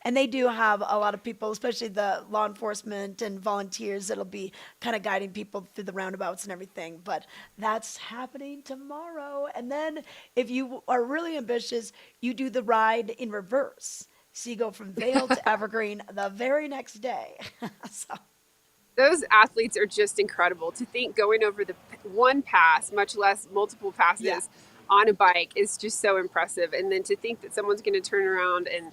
and they do have a lot of people, especially the law enforcement and volunteers, that'll be kind of guiding people through the roundabouts and everything. But that's happening tomorrow. And then if you are really ambitious, you do the ride in reverse. So you go from Vail to Evergreen the very next day. Those athletes are just incredible. To think going over the one pass, much less multiple passes, on a bike is just so impressive. And then to think that someone's going to turn around and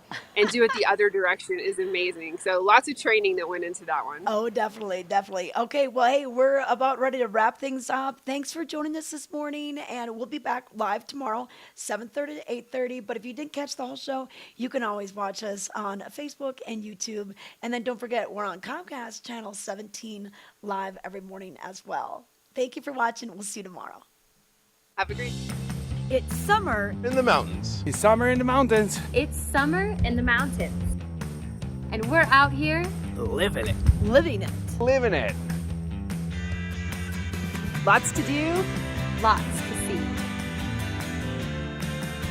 do it the other direction is amazing. So lots of training that went into that one. Oh, definitely, definitely. Okay, well, hey, we're about ready to wrap things up. Thanks for joining us this morning, and we'll be back live tomorrow, 7:30 to 8:30. But if you didn't catch the whole show, you can always watch us on Facebook and YouTube. And then don't forget, we're on Comcast Channel 17 live every morning as well. Thank you for watching. We'll see you tomorrow. Have a great day. It's summer in the mountains. It's summer in the mountains. It's summer in the mountains. And we're out here living it. Living it. Living it. Lots to do, lots to see.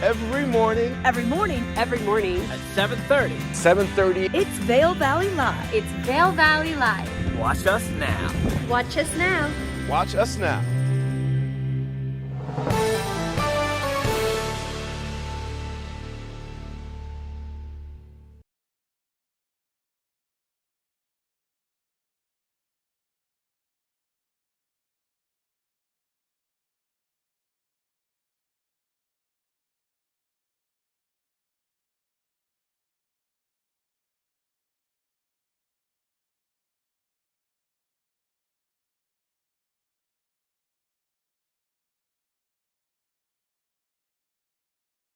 Every morning. Every morning. Every morning. At 7:30. 7:30. It's Vail Valley Live. It's Vail Valley Live. Watch us now. Watch us now. Watch us now.